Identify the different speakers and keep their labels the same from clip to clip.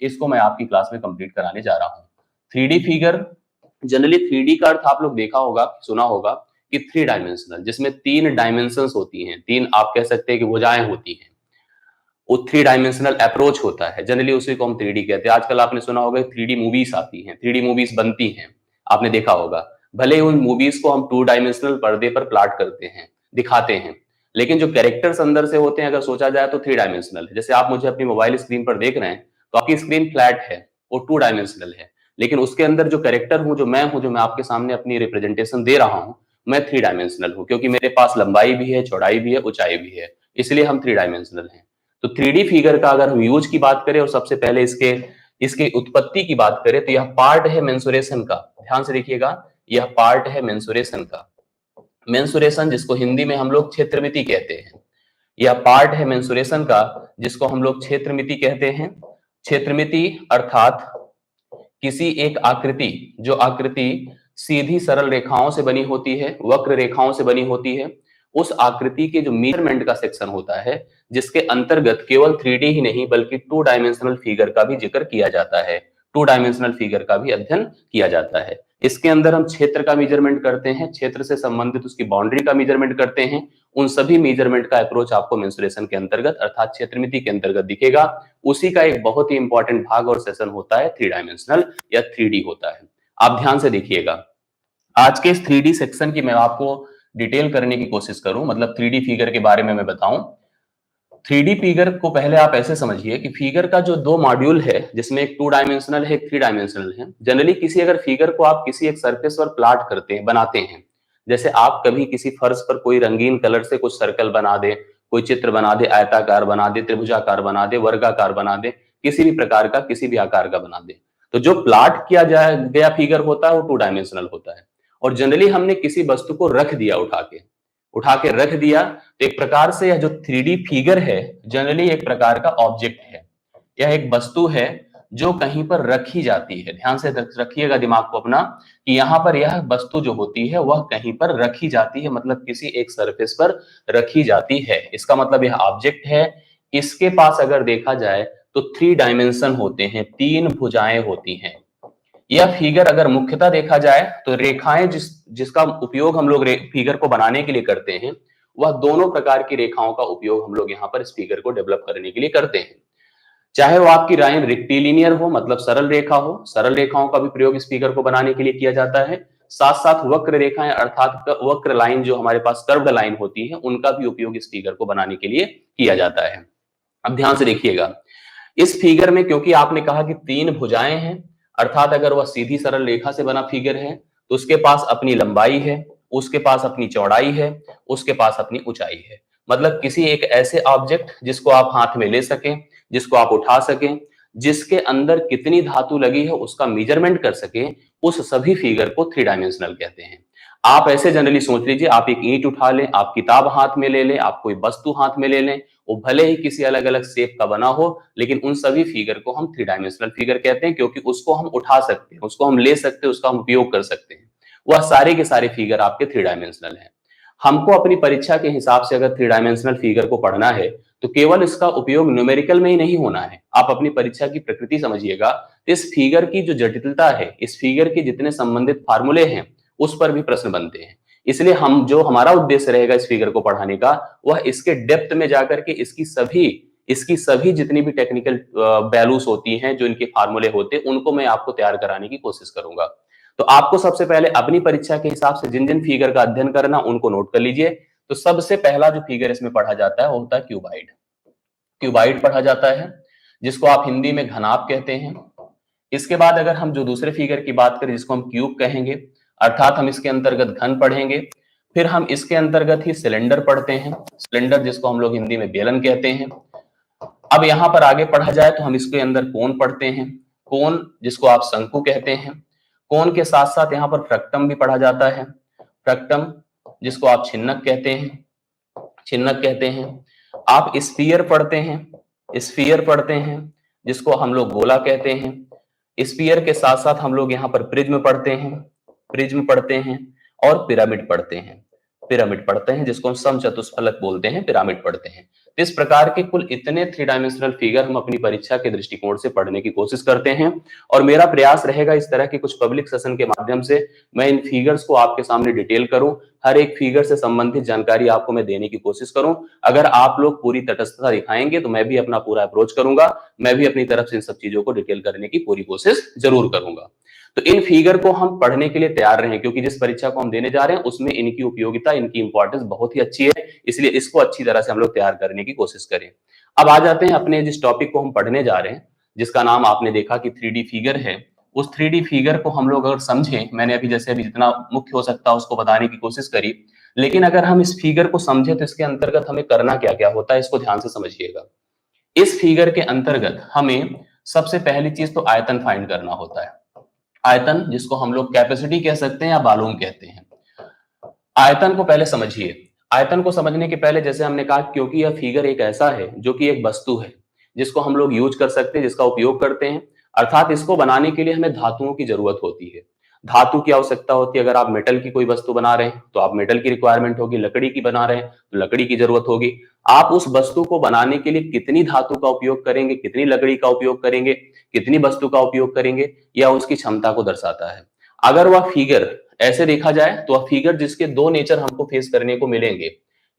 Speaker 1: इसको मैं आपकी क्लास में कंप्लीट कराने जा रहा हूँ। 3D फिगर, जनरली 3D का अर्थ आप लोग देखा होगा, सुना होगा कि 3 डायमेंशनल, जिसमें 3 डायमेंशंस होती हैं, 3 आप कह सकते हैं कि भुजाएं होती हैं, वो 3 डायमेंशनल अप्रोच होता है, जनरली उसी को हम 3D कहते हैं। आजकल आपने सुना होगा 3D मूवीज आती हैं, 3D मूवीज बनती हैं, आपने देखा होगा। भले ही उन मूवीज को हम 2 डायमेंशनल पर्दे पर प्लॉट करते हैं, दिखाते हैं, लेकिन जो कैरेक्टर्स अंदर से होते हैं अगर सोचा जाए तो 3 डायमेंशनल है। जैसे आप मुझे अपनी मोबाइल स्क्रीन पर देख रहे हैं तो आपकी स्क्रीन फ्लैट है, वो 2 डायमेंशनल है, लेकिन उसके अंदर जो कैरेक्टर हूं, जो मैं आपके सामने अपनी रिप्रेजेंटेशन दे रहा हूं, मैं 3 डायमेंशनल हूं, क्योंकि मेरे पास लंबाई भी है, चौड़ाई भी है, ऊंचाई भी है, इसलिए हम 3 डायमेंशनल हैं। तो 3D फिगर का अगर हम यूज की बात करें और सबसे पहले इसके इसकी उत्पत्ति की बात करें तो यह पार्ट है मेंसुरेशन का। ध्यान से देखिएगा, यह पार्ट है मेंसुरेशन का। मेंसुरेशन जिसको हिंदी में हम लोग क्षेत्रमिति कहते हैं, यह पार्ट है मेंसुरेशन का जिसको हम लोग क्षेत्रमिति कहते हैं। क्षेत्रमिति अर्थात किसी एक आकृति, जो आकृति सीधी सरल रेखाओं से बनी होती है, वक्र रेखाओं से बनी होती है, उस आकृति के जो मेजरमेंट का सेक्शन होता है, जिसके अंतर्गत केवल 3D ही नहीं बल्कि 2 डायमेंशनल फिगर का भी जिक्र किया जाता है, 2 डायमेंशनल फिगर का भी अध्ययन किया जाता है। इसके अंदर हम क्षेत्र का मेजरमेंट करते हैं, क्षेत्र से संबंधित उसकी बाउंड्री का मेजरमेंट करते हैं। उन सभी मेजरमेंट का अप्रोच आपको मेंसुरेशन के अंतर्गत अर्थात क्षेत्रमिति के अंतर्गत दिखेगा। उसी का एक बहुत ही इंपॉर्टेंट भाग और सेशन होता है 3 डायमेंशनल या 3D होता है। आप ध्यान से देखिएगा, आज के इस 3D सेक्शन की मैं आपको डिटेल करने की कोशिश करूं, मतलब 3D फिगर के बारे में मैं बताऊं। 3D फिगर को पहले आप ऐसे समझिए कि फिगर का जो 2 मॉड्यूल है, जिसमें एक 2 डायमेंशनल है, एक 3 डायमेंशनल है। जनरली किसी अगर फिगर को आप किसी एक सरफेस पर प्लॉट करते हैं, बनाते हैं, जैसे आप कभी किसी फर्श पर कोई रंगीन कलर से कुछ सर्कल बना दे, कोई चित्र बना दे, आयताकार बना दे, त्रिभुजाकार बना दे, वर्गाकार बना दे, किसी भी प्रकार का किसी भी आकार का बना दे, तो जो प्लॉट किया गया फिगर होता है वो 2 डायमेंशनल होता है। और जनरली हमने किसी वस्तु को रख दिया, उठा के रख दिया, तो एक प्रकार से यह जो 3D फिगर है जनरली एक प्रकार का ऑब्जेक्ट है। यह एक वस्तु है जो कहीं पर रखी जाती है। ध्यान से रखिएगा दिमाग को अपना कि यहाँ पर यह वस्तु जो होती है वह कहीं पर रखी जाती है, मतलब किसी एक सरफेस पर रखी जाती है। इसका मतलब यह ऑब्जेक्ट है। इसके पास अगर देखा जाए तो 3 डायमेंशन होते हैं, 3 भुजाएं होती हैं। यह फिगर अगर मुख्यतः देखा जाए तो रेखाएं जिसका उपयोग हम लोग फिगर को बनाने के लिए करते हैं, वह दोनों प्रकार की रेखाओं का उपयोग हम लोग यहाँ पर इस फिगर को डेवलप करने के लिए करते हैं। चाहे वो आपकी लाइन रेक्टिलिनियर हो, मतलब सरल रेखा हो, सरल रेखाओं का भी प्रयोग इस फिगर को बनाने के लिए किया जाता है। साथ साथ वक्र रेखाएं अर्थात वक्र लाइन जो हमारे पास कर्व्ड लाइन होती है, उनका भी उपयोग इस फिगर को बनाने के लिए किया जाता है। अब ध्यान से देखिएगा, इस फिगर में क्योंकि आपने कहा कि 3 भुजाएं हैं, अर्थात अगर वह सीधी सरल रेखा से बना फिगर है तो उसके पास अपनी लंबाई है, उसके पास अपनी चौड़ाई है, उसके पास अपनी ऊंचाई है। मतलब किसी एक ऐसे ऑब्जेक्ट जिसको आप हाथ में ले सकें, जिसको आप उठा सकें, जिसके अंदर कितनी धातु लगी है उसका मेजरमेंट कर सकें, उस सभी फिगर को 3 डायमेंशनल कहते हैं। आप ऐसे जनरली सोच लीजिए, आप एक ईंट उठा लें, आप किताब हाथ में ले लें, आप कोई वस्तु हाथ में ले लें, वो भले ही किसी अलग अलग शेप का बना हो, लेकिन उन सभी फिगर को हम 3 डायमेंशनल फिगर कहते हैं, क्योंकि उसको हम उठा सकते हैं, उसको हम ले सकते हैं, उसका हम उपयोग कर सकते हैं। वह सारे के सारे फिगर आपके 3 डायमेंशनल हैं। हमको अपनी परीक्षा के हिसाब से अगर 3 डायमेंशनल फिगर को पढ़ना है तो केवल इसका उपयोग न्यूमेरिकल में ही नहीं होना है। आप अपनी परीक्षा की प्रकृति समझिएगा, इस फिगर की जो जटिलता है, इस फिगर के जितने संबंधित फार्मूले हैं, उस पर भी प्रश्न बनते हैं। इसलिए हम जो हमारा उद्देश्य रहेगा इस फिगर को पढ़ाने का, वह इसके डेप्थ में जाकर के इसकी सभी जितनी भी टेक्निकल वैल्यूज होती हैं, जो इनके फार्मूले होते हैं, उनको मैं आपको तैयार कराने की कोशिश करूंगा। तो आपको सबसे पहले अपनी परीक्षा के हिसाब से जिन जिन फिगर का अध्ययन करना उनको नोट कर लीजिए। तो सबसे पहला जो फिगर इसमें पढ़ा जाता है वो होता है क्यूबाइड। क्यूबाइड पढ़ा जाता है, जिसको आप हिंदी में घनाभ कहते हैं। इसके बाद अगर हम जो दूसरे फिगर की बात करें, जिसको हम क्यूब कहेंगे, अर्थात हम इसके अंतर्गत घन पढ़ेंगे। फिर हम इसके अंतर्गत ही सिलेंडर पढ़ते हैं, सिलेंडर जिसको हम लोग हिंदी में बेलन कहते हैं। अब यहाँ पर आगे पढ़ा जाए तो हम इसके अंदर कोण पढ़ते हैं, कोण जिसको आप शंकु कहते हैं। कोण के साथ साथ यहाँ पर फ्रक्टम भी पढ़ा जाता है, फ्रक्टम जिसको आप छिन्नक कहते हैं, छिन्नक कहते हैं। आप स्फीयर पढ़ते हैं, स्फीयर पढ़ते हैं, जिसको हम लोग गोला कहते हैं। स्फीयर के साथ साथ हम लोग यहाँ पर प्रिज्म पढ़ते हैं, प्रिज्म पढ़ते हैं, और पिरामिड पढ़ते हैं, पिरामिड पढ़ते हैं, जिसको हम समचतुष्फलक बोलते हैं, पिरामिड पढ़ते हैं। तो इस प्रकार के कुल इतने 3 डायमेंशनल फिगर हम अपनी परीक्षा के दृष्टिकोण से पढ़ने की कोशिश करते हैं, और मेरा प्रयास रहेगा इस तरह के कुछ पब्लिक सेशन के माध्यम से मैं इन फिगर्स को आपके सामने डिटेल करूं, हर एक फिगर से संबंधित जानकारी आपको मैं देने की कोशिश करूं। अगर आप लोग पूरी तटस्थता दिखाएंगे तो मैं भी अपना पूरा अप्रोच करूंगा, मैं भी अपनी तरफ से इन सब चीजों को डिटेल करने की पूरी कोशिश जरूर करूंगा। तो इन फिगर को हम पढ़ने के लिए तैयार रहें, क्योंकि जिस परीक्षा को हम देने जा रहे हैं उसमें इनकी उपयोगिता, इनकी इंपॉर्टेंस बहुत ही अच्छी है, इसलिए इसको अच्छी तरह से हम लोग तैयार करने की कोशिश करें। अब आ जाते हैं अपने जिस टॉपिक को हम पढ़ने जा रहे हैं, जिसका नाम आपने देखा कि 3D फिगर है। उस 3D फिगर को हम लोग अगर समझें, मैंने अभी जैसे अभी जितना मुख्य हो सकता है उसको बताने की कोशिश करी, लेकिन अगर हम इस फिगर को समझे तो इसके अंतर्गत हमें करना क्या क्या होता है, इसको ध्यान से समझिएगा। इस फिगर के अंतर्गत हमें सबसे पहली चीज तो आयतन फाइंड करना होता है। आयतन, जिसको हम लोग कैपेसिटी कह सकते हैं या वॉल्यूम कहते हैं। आयतन को पहले समझिए। आयतन को समझने के पहले जैसे हमने कहा, क्योंकि यह फिगर एक ऐसा है जो कि एक वस्तु है जिसको हम लोग यूज कर सकते हैं, जिसका उपयोग करते हैं, अर्थात इसको बनाने के लिए हमें धातुओं की जरूरत होती है। धातु की आवश्यकता होती है। अगर आप मेटल की कोई वस्तु बना रहे हैं तो आप मेटल की रिक्वायरमेंट होगी, लकड़ी की बना रहे हैं तो लकड़ी की जरूरत होगी। आप उस वस्तु को बनाने के लिए कितनी धातु का उपयोग करेंगे, कितनी लकड़ी का उपयोग करेंगे, कितनी वस्तु का उपयोग करेंगे, यह उसकी क्षमता को दर्शाता है। अगर वह फिगर ऐसे देखा जाए तो वह फिगर जिसके दो नेचर हमको फेस करने को मिलेंगे,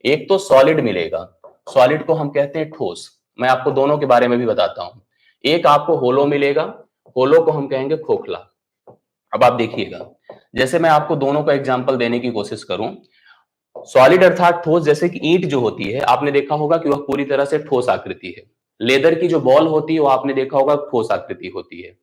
Speaker 1: एक तो सॉलिड मिलेगा, सॉलिड को हम कहते हैं ठोस, मैं आपको दोनों के बारे में भी बताता हूं। एक आपको होलो मिलेगा, होलो को हम कहेंगे खोखला। अब आप देखिएगा, जैसे मैं आपको दोनों का एग्जांपल देने की कोशिश करूं, सॉलिड अर्थात ठोस, जैसे कि ईंट जो होती है आपने देखा होगा कि वह पूरी तरह से ठोस आकृति है। लेदर की जो बॉल होती है वो आपने देखा होगा ठोस आकृति होती है।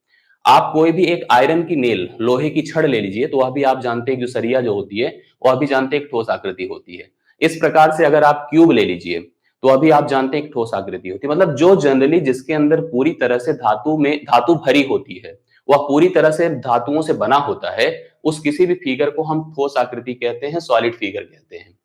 Speaker 1: आप कोई भी एक आयरन की नेल, लोहे की छड़ ले लीजिए तो वह भी आप जानते हैं, जो सरिया जो होती है वह भी जानते हैं एक ठोस आकृति होती है। इस प्रकार से अगर आप क्यूब ले लीजिए तो अभी आप जानते हैं एक ठोस आकृति होती है। मतलब जो जनरली जिसके अंदर पूरी तरह से धातु भरी होती है, वह पूरी तरह से धातुओं से बना होता है, उस किसी भी फिगर को हम ठोस आकृति कहते हैं, सॉलिड फिगर कहते हैं।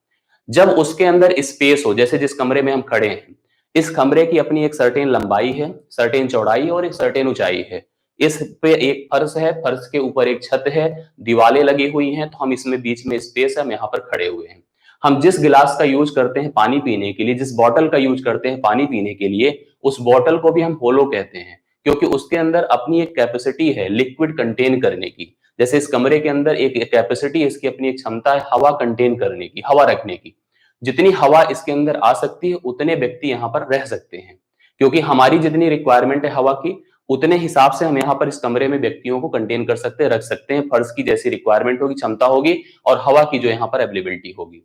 Speaker 1: जब उसके अंदर स्पेस हो, जैसे जिस कमरे में हम खड़े हैं, इस कमरे की अपनी एक सर्टेन लंबाई है, सर्टेन चौड़ाई और एक सर्टेन ऊंचाई है। इस पे एक फर्श है, फर्श के ऊपर एक छत है, दीवारें लगी हुई हैं, तो हम इसमें बीच में स्पेस है, हम यहाँ पर खड़े हुए हैं। हम जिस गिलास का यूज करते हैं पानी पीने के लिए, जिस बॉटल का यूज करते हैं पानी पीने के लिए, उस बॉटल को भी हम होलो कहते हैं, क्योंकि उसके अंदर अपनी एक कैपेसिटी है लिक्विड कंटेन करने की। जैसे इस कमरे के अंदर एक कैपेसिटी है, इसकी अपनी एक क्षमता है हवा कंटेन करने की, हवा रखने की। जितनी हवा इसके अंदर आ सकती है उतने व्यक्ति यहाँ पर रह सकते हैं, क्योंकि हमारी जितनी रिक्वायरमेंट है हवा की, उतने हिसाब से हम यहाँ पर इस कमरे में व्यक्तियों को कंटेन कर सकते हैं, रख सकते हैं। फर्श की जैसी रिक्वायरमेंट होगी, क्षमता होगी, और हवा की जो यहाँ पर अवेलेबिलिटी होगी।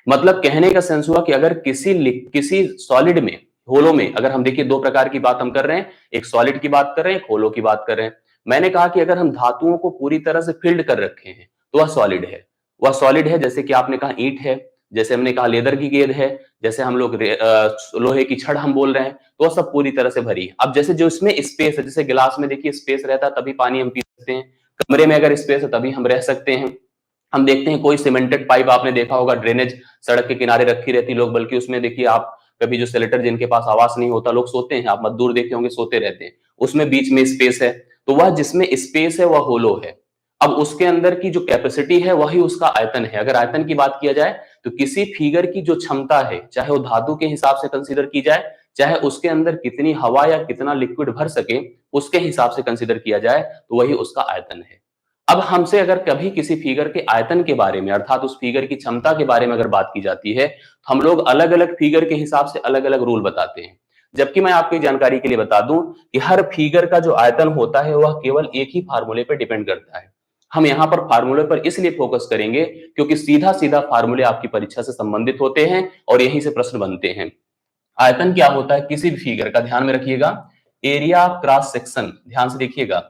Speaker 1: मतलब कहने का सेंस हुआ कि अगर किसी सॉलिड में, होलो में, अगर हम देखिए दो प्रकार की बात हम कर रहे हैं, एक सॉलिड की बात कर रहे हैं, एक होलो की बात कर रहे हैं। मैंने कहा कि अगर हम धातुओं को पूरी तरह से फिल्ड कर रखे हैं तो वह सॉलिड है। वह सॉलिड है, जैसे कि आपने कहा ईंट है, जैसे हमने कहा लेदर की गेंद है, जैसे हम लोग लोहे की छड़ हम बोल रहे हैं, तो वह सब पूरी तरह से भरी है। अब जैसे जो इसमें स्पेस है, जैसे गिलास में देखिए स्पेस रहता है तभी पानी हम पी सकते हैं, कमरे में अगर स्पेस है तभी हम रह सकते हैं। हम देखते हैं कोई सीमेंटेड पाइप आपने देखा होगा, ड्रेनेज सड़क के किनारे रखी रहती लोग, बल्कि उसमें देखिए आप कभी जो सेलेटर जिनके पास आवास नहीं होता, लोग सोते हैं, आप मजदूर देखे होंगे सोते रहते हैं, उसमें बीच में स्पेस है, तो वह जिसमें स्पेस है वह होलो है। अब उसके अंदर की जो कैपेसिटी है वही उसका आयतन है। अगर आयतन की बात किया जाए तो किसी फिगर की जो क्षमता है, चाहे वो धातु के हिसाब से कंसीडर की जाए, चाहे उसके अंदर कितनी हवा या कितना लिक्विड भर सके उसके हिसाब से कंसीडर किया जाए, तो वही उसका आयतन है। अब हमसे अगर कभी किसी फिगर के आयतन के बारे में, अर्थात उस फिगर की क्षमता के बारे में अगर बात की जाती है, तो हम लोग अलग अलग फिगर के हिसाब से अलग अलग रूल बताते हैं। जबकि मैं आपकी जानकारी के लिए बता दूं कि हर फिगर का जो आयतन होता है वह केवल एक ही फार्मूले पर डिपेंड करता है। हम यहाँ पर फार्मूले पर इसलिए फोकस करेंगे क्योंकि सीधा सीधा फार्मूले आपकी परीक्षा से संबंधित होते हैं और यहीं से प्रश्न बनते हैं। आयतन क्या होता है किसी भी फिगर का, ध्यान में रखिएगा, एरिया ऑफ क्रॉस सेक्शन, ध्यान से देखिएगा,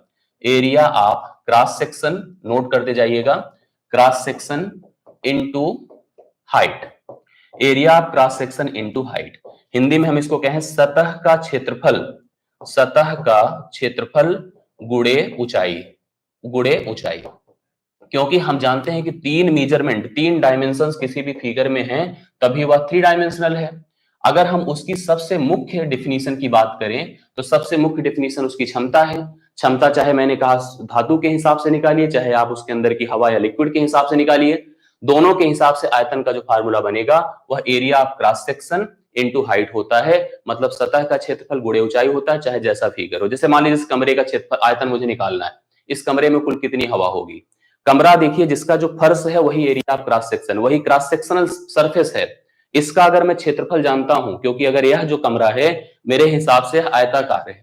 Speaker 1: area of cross section, note करते जाइएगा, cross section into height, area of cross section into height. Hindi में हम इसको कहें सतह का क्षेत्रफल, सतह का क्षेत्रफल गुणे ऊंचाई, गुणे ऊंचाई। क्योंकि हम जानते हैं कि तीन मेजरमेंट, तीन डायमेंशंस किसी भी फिगर में हैं, तभी वह 3 डायमेंशनल है। अगर हम उसकी सबसे मुख्य डिफिनीशन की बात करें तो सबसे मुख्य डिफिनीशन उसकी क्षमता है। क्षमता चाहे मैंने कहा धातु के हिसाब से निकालिए, चाहे आप उसके अंदर की हवा या लिक्विड के हिसाब से निकालिए, दोनों के हिसाब से आयतन का जो फार्मूला बनेगा वह area of cross section into height होता है, मतलब सतह का क्षेत्रफल गुणे ऊंचाई होता है, चाहे जैसा फिगर हो। जैसे मान लीजिए इस कमरे का क्षेत्रफल आयतन मुझे निकालना है, इस कमरे में कुल कितनी हवा होगी। कमरा देखिए जिसका जो फर्श है वही एरिया ऑफ क्रॉस सेक्शन, वही क्रॉस सेक्शनल सरफेस है। इसका अगर मैं क्षेत्रफल जानता हूं, क्योंकि अगर यह जो कमरा है मेरे हिसाब से आयताकार है,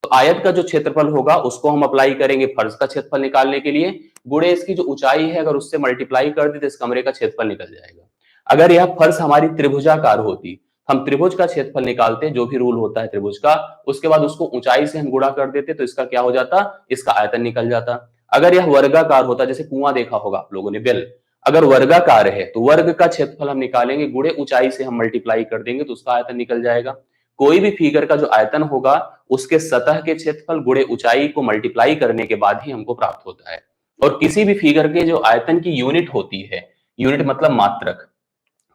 Speaker 1: तो आयत का जो क्षेत्रफल होगा उसको हम अप्लाई करेंगे फर्श का क्षेत्रफल निकालने के लिए, गुणे इसकी जो ऊंचाई है अगर उससे मल्टीप्लाई कर दी तो इस कमरे का क्षेत्रफल निकल जाएगा। अगर यह फर्श हमारी त्रिभुजाकार होती, हम त्रिभुज का क्षेत्रफल निकालते, जो भी रूल होता है त्रिभुज का, उसके बाद उसको ऊंचाई से हम गुणा कर देते तो इसका क्या हो जाता, इसका आयतन निकल जाता। अगर यह वर्गाकार होता, जैसे कुआं देखा होगा आप लोगों ने, बेल, अगर वर्गाकार है तो वर्ग का क्षेत्रफल हम निकालेंगे, गुणे ऊंचाई से हम मल्टीप्लाई कर देंगे तो उसका आयतन निकल जाएगा। कोई भी फिगर का जो आयतन होगा उसके सतह के क्षेत्रफल गुणे ऊंचाई को मल्टीप्लाई करने के बाद ही हमको प्राप्त होता है। और किसी भी फिगर के जो आयतन की यूनिट होती है, यूनिट मतलब मात्रक,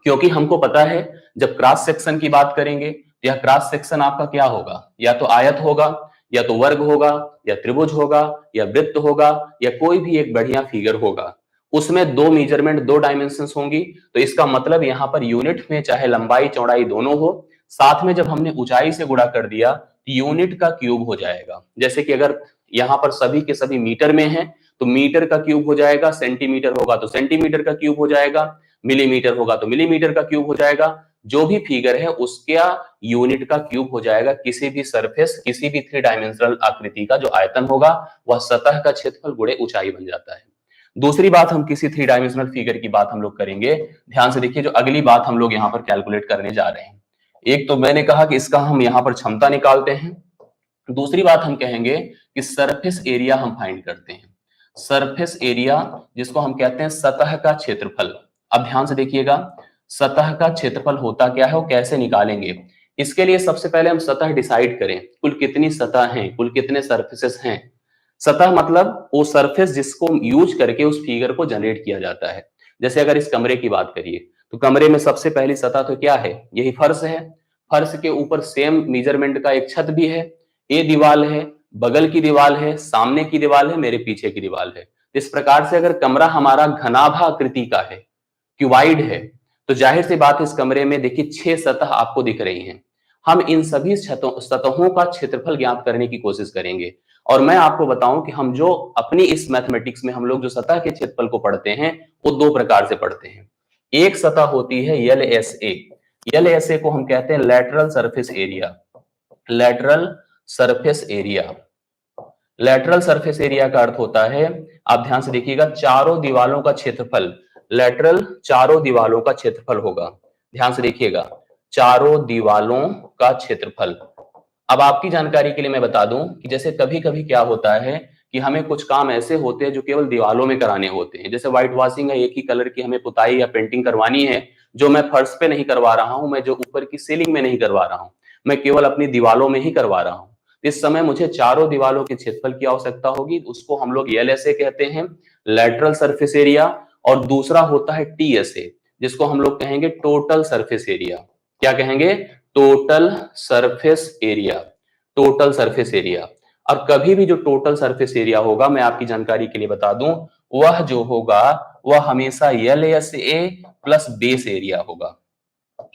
Speaker 1: क्योंकि हमको पता है जब क्रॉस सेक्शन की बात करेंगे तो यह क्रॉस सेक्शन आपका क्या होगा, या तो आयत होगा, या तो वर्ग होगा, या त्रिभुज होगा, या वृत्त होगा, या कोई भी एक बढ़िया फिगर होगा। उसमें दो मेजरमेंट, दो डायमेंशंस होंगी, तो इसका मतलब यहाँ पर यूनिट में चाहे लंबाई चौड़ाई दोनों हो, साथ में जब हमने ऊंचाई से गुणा कर दिया तो यूनिट का क्यूब हो जाएगा। जैसे कि अगर यहाँ पर सभी के सभी मीटर में है तो मीटर का क्यूब हो जाएगा, सेंटीमीटर होगा तो सेंटीमीटर का क्यूब हो जाएगा, मिलीमीटर होगा तो मिलीमीटर का क्यूब हो जाएगा। जो भी फिगर है उसका यूनिट का क्यूब हो जाएगा। किसी भी सरफेस, किसी भी थ्री डायमेंशनल आकृति का जो आयतन होगा वह सतह का क्षेत्रफल गुणे ऊंचाई बन जाता है। दूसरी बात, हम किसी थ्री डायमेंशनल फिगर की बात हम लोग करेंगे, ध्यान से देखिए, जो अगली बात हम लोग यहाँ पर कैलकुलेट करने जा रहे हैं। एक तो मैंने कहा कि इसका हम यहाँ पर क्षमता निकालते हैं, दूसरी बात हम कहेंगे कि सरफेस एरिया हम फाइंड करते हैं। सरफेस एरिया जिसको हम कहते हैं सतह का क्षेत्रफल। अब ध्यान से देखिएगा, सतह का क्षेत्रफल होता क्या है और कैसे निकालेंगे। इसके लिए सबसे पहले हम सतह डिसाइड करें, कुल कितनी सतह हैं, कुल कितने सरफेसेस हैं। सतह मतलब वो सरफेस जिसको यूज करके उस फिगर को जनरेट किया जाता है। जैसे अगर इस कमरे की बात करिए तो कमरे में सबसे पहली सतह तो क्या है, यही फर्श है। फर्श के ऊपर सेम मेजरमेंट का एक छत भी है, ये दीवार है, बगल की दीवार है, सामने की दीवार है, मेरे पीछे की दीवार है। इस प्रकार से अगर कमरा हमारा घनाभा आकृति का है, क्यूबाइड है, तो जाहिर सी बात है इस कमरे में देखिए 6 सतह आपको दिख रही हैं। हम इन सभी सतहों का क्षेत्रफल ज्ञात करने की कोशिश करेंगे। और मैं आपको बताऊं कि हम जो अपनी इस मैथमेटिक्स में हम लोग जो सतह के क्षेत्रफल को पढ़ते हैं वो दो प्रकार से पढ़ते हैं। एक सतह होती है LSA, LSA को हम कहते हैं lateral surface area. Lateral surface area, lateral surface area का अर्थ होता है, आप ध्यान से देखिएगा, चारों दीवालों का क्षेत्रफल। लैटरल चारों दीवालों का क्षेत्रफल होगा, ध्यान से देखिएगा, चारों दीवालों का क्षेत्रफल। अब आपकी जानकारी के लिए मैं बता दूं कि जैसे कभी कभी क्या होता है कि हमें कुछ काम ऐसे होते हैं जो केवल दीवालों में कराने होते हैं। जैसे व्हाइट वॉशिंग है, एक ही कलर की हमें पुताई या पेंटिंग करवानी है, जो मैं फर्श पे नहीं करवा रहा हूं, मैं जो ऊपर की सीलिंग में नहीं करवा रहा हूं, मैं केवल अपनी दीवालों में ही करवा रहा हूं। इस समय मुझे चारों दीवालों के क्षेत्रफल की आवश्यकता होगी, उसको हम लोग LSA कहते हैं, लैटरल सरफेस एरिया। और दूसरा होता है TSA, जिसको हम लोग कहेंगे टोटल सरफेस एरिया। क्या कहेंगे, total surface area, total surface area. और कभी भी जो टोटल सरफेस एरिया होगा, मैं आपकी जानकारी के लिए बता दूं, वह जो होगा वह हमेशा LSA प्लस बेस एरिया होगा।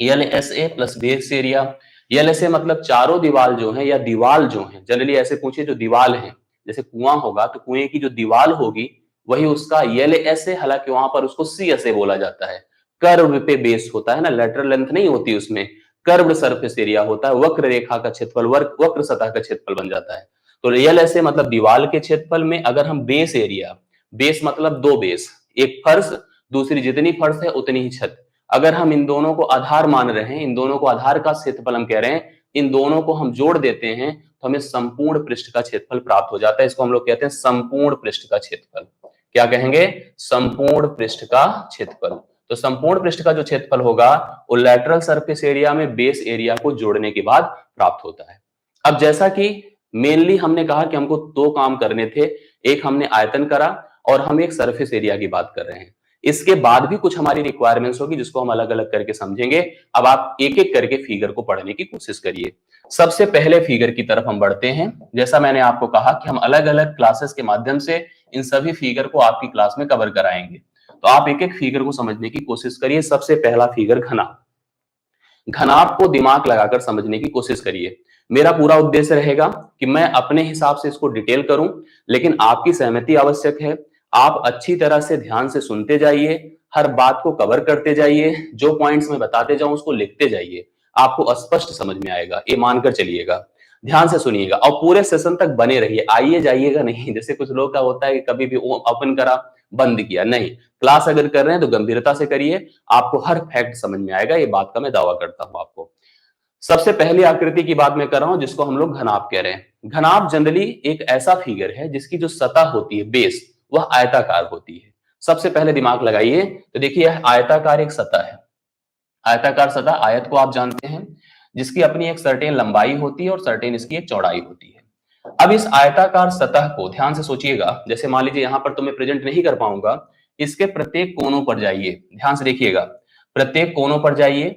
Speaker 1: LSA plus base area. LSA मतलब चारों दीवार जो है या दीवाल जो है, जनरली ऐसे पूछे जो दीवाल है, जैसे कुआं होगा तो कुएं की जो दीवाल होगी वही उसका LSA, हालांकि वहां पर उसको CSA बोला जाता है। कर्व पे बेस होता है ना, लेटरल लेंथ नहीं होती उसमें, कर्व सरफेस एरिया होता है, वक्र रेखा का क्षेत्रफल, वक्र सतह का क्षेत्रफल बन जाता है। तो LSA मतलब दीवाल के क्षेत्रफल में अगर हम बेस एरिया, बेस मतलब दो बेस, एक फर्श, दूसरी जितनी फर्श है उतनी ही छत, अगर हम इन दोनों को आधार मान रहे हैं, इन दोनों को आधार का क्षेत्रफल हम कह रहे हैं, इन दोनों को हम जोड़ देते हैं तो हमें संपूर्ण पृष्ठ का क्षेत्रफल प्राप्त हो जाता है। इसको हम लोग कहते हैं संपूर्ण पृष्ठ का क्षेत्रफल। क्या कहेंगे, संपूर्ण पृष्ठ का क्षेत्रफल। तो संपूर्ण पृष्ठ का जो क्षेत्रफल होगा वो लैटरल सरफेस एरिया में बेस एरिया को जोड़ने के बाद प्राप्त होता है। अब जैसा कि मेनली हमने कहा कि हमको दो काम करने थे, एक हमने आयतन करा और हम एक सरफेस एरिया की बात कर रहे हैं। इसके बाद भी कुछ हमारी रिक्वायरमेंट्स होगी जिसको हम अलग अलग करके समझेंगे। अब आप एक एक करके फिगर को पढ़ने की कोशिश करिए। सबसे पहले फिगर की तरफ हम बढ़ते हैं। जैसा मैंने आपको कहा कि हम अलग अलग क्लासेस के माध्यम से इन सभी फिगर को आपकी क्लास में कवर कराएंगे, तो आप एक एक फिगर को समझने की कोशिश करिए। सबसे पहला फिगर घना। घनाभ को दिमाग लगाकर समझने की कोशिश करिए। मेरा पूरा उद्देश्य रहेगा कि मैं अपने हिसाब से इसको डिटेल करूं, लेकिन आपकी सहमति आवश्यक है। आप अच्छी तरह से ध्यान से सुनते जाइए, हर बात को कवर करते जाइए, जो पॉइंट्स मैं बताते जाऊं उसको लिखते जाइए, आपको स्पष्ट समझ में आएगा, ये मानकर चलिएगा। ध्यान से सुनिएगा और पूरे सेशन तक बने रहिए, आइए जाइएगा नहीं। जैसे कुछ लोग का होता है कि कभी भी ओपन करा बंद किया, नहीं। क्लास अगर कर रहे हैं तो गंभीरता से करिए, आपको हर फैक्ट समझ में आएगा, ये बात का मैं दावा करता हूं आपको। सबसे पहली आकृति की बात मैं कर रहा हूं जिसको हम लोग घनाभ कह रहे हैं। घनाभ जनरली एक ऐसा फिगर है जिसकी जो सतह होती है, बेस, वह आयताकार होती है। सबसे पहले दिमाग लगाइए तो देखिए आयताकार एक सतह है। आयताकार सतह, आयत को आप जानते हैं, जिसकी अपनी एक सर्टेन लंबाई होती है और सर्टेन इसकी एक चौड़ाई होती है। अब इस आयताकार सतह को ध्यान से सोचिएगा, जैसे मान लीजिए यहां पर तो मैं प्रेजेंट नहीं कर पाऊंगा, इसके प्रत्येक कोनों पर जाइए, ध्यान से देखिएगा, प्रत्येक कोनों पर जाइए।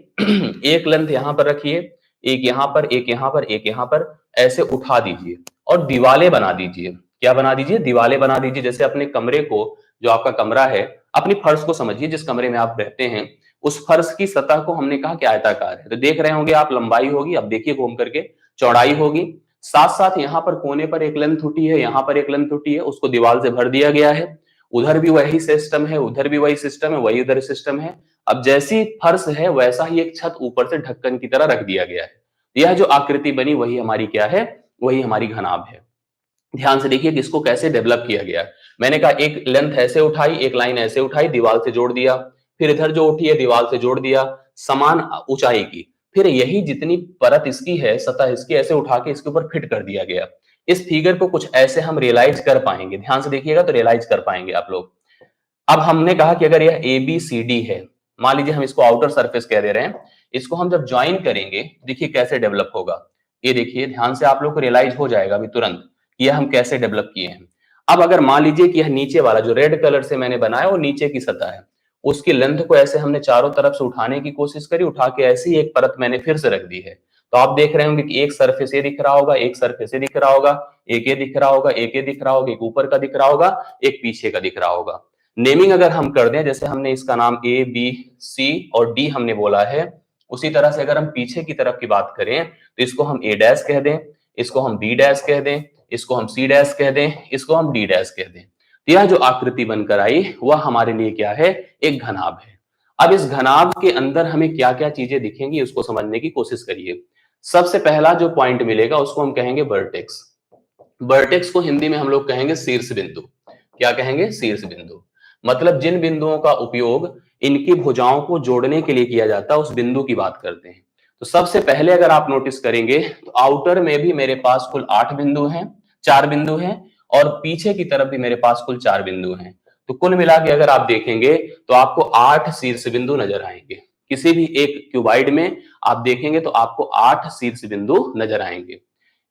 Speaker 1: एक लेंथ यहां पर रखिए, एक यहां पर, एक यहां पर, एक यहां पर, ऐसे उठा दीजिए और दीवालें बना दीजिए। क्या बना दीजिए? दीवालें बना दीजिए। जैसे अपने कमरे को, जो आपका कमरा है, अपनी फर्श को समझिए, जिस कमरे में आप रहते हैं, उस फर्श की सतह को हमने कहा कि आयताकार है। तो देख रहे होंगे आप, लंबाई होगी, अब देखिए घूम करके, चौड़ाई होगी, साथ साथ यहाँ पर कोने पर एक लेंथ उठी है, यहाँ पर एक लेंथ उठी है, उसको दीवार से भर दिया गया है। उधर भी वही सिस्टम है, उधर भी वही सिस्टम है, वही उधर सिस्टम है। अब जैसी फर्श है वैसा ही एक छत ऊपर से ढक्कन की तरह रख दिया गया है। यह जो आकृति बनी वही हमारी क्या है? वही हमारी घनाभ है। ध्यान से देखिए कि इसको कैसे डेवलप किया गया। मैंने कहा एक लेंथ ऐसे उठाई, एक लाइन ऐसे उठाई, दीवार से जोड़ दिया, फिर इधर जो उठी है दीवार से जोड़ दिया, समान ऊंचाई की, फिर यही जितनी परत इसकी है, सतह इसकी, ऐसे उठा के इसके ऊपर फिट कर दिया गया। इस फिगर को कुछ ऐसे हम रियलाइज कर पाएंगे, ध्यान से देखिएगा तो रियलाइज कर पाएंगे आप लोग। अब हमने कहा कि अगर यह ए बी सी डी है, मान लीजिए हम इसको आउटर सरफेस कह दे रहे हैं, इसको हम जब ज्वाइन करेंगे देखिए कैसे डेवलप होगा। ये देखिए ध्यान से, आप लोग को रियलाइज हो जाएगा अभी तुरंत कि यह हम कैसे डेवलप किए हैं। अब अगर मान लीजिए कि यह नीचे वाला जो रेड कलर से मैंने बनाया वो नीचे की सतह है, उसकी लेंथ को ऐसे हमने चारों तरफ से उठाने की कोशिश करी, उठा के ऐसी एक परत मैंने फिर से रख दी है। तो आप देख रहे होंगे कि एक सरफेस ये दिख रहा होगा, एक सरफेस ये दिख रहा होगा, एक ये दिख रहा होगा, एक ये दिख रहा होगा, एक ऊपर का दिख रहा होगा, एक पीछे का दिख रहा होगा। नेमिंग अगर हम कर दें, जैसे हमने इसका नाम ए बी सी और डी हमने बोला है, उसी तरह से अगर हम पीछे की तरफ की बात करें तो इसको हम ए डैश कह दें, इसको हम बी डैश कह दें, इसको हम सी डैश कह दें, इसको हम डी डैश कह दें। तो यह जो आकृति बनकर आई वह हमारे लिए क्या है? एक घनाभ है। अब इस घनाभ के अंदर हमें क्या क्या चीजें दिखेंगी उसको समझने की कोशिश करिए। सबसे पहला जो पॉइंट मिलेगा उसको हम कहेंगे वर्टेक्स। वर्टेक्स को हिंदी में हम लोग कहेंगे शीर्ष बिंदु। क्या कहेंगे? शीर्ष बिंदु। मतलब जिन बिंदुओं का उपयोग इनकी भुजाओं को जोड़ने के लिए किया जाता है, उस बिंदु की बात करते हैं। तो सबसे पहले अगर आप नोटिस करेंगे तो आउटर में भी मेरे पास कुल 8 बिंदु हैं, 4 बिंदु हैं, और पीछे की तरफ भी मेरे पास कुल 4 बिंदु हैं। तो कुल मिला के अगर आप देखेंगे तो आपको 8 शीर्ष बिंदु नजर आएंगे। किसी भी एक क्यूबाइड में आप देखेंगे तो आपको 8 शीर्ष बिंदु नजर आएंगे।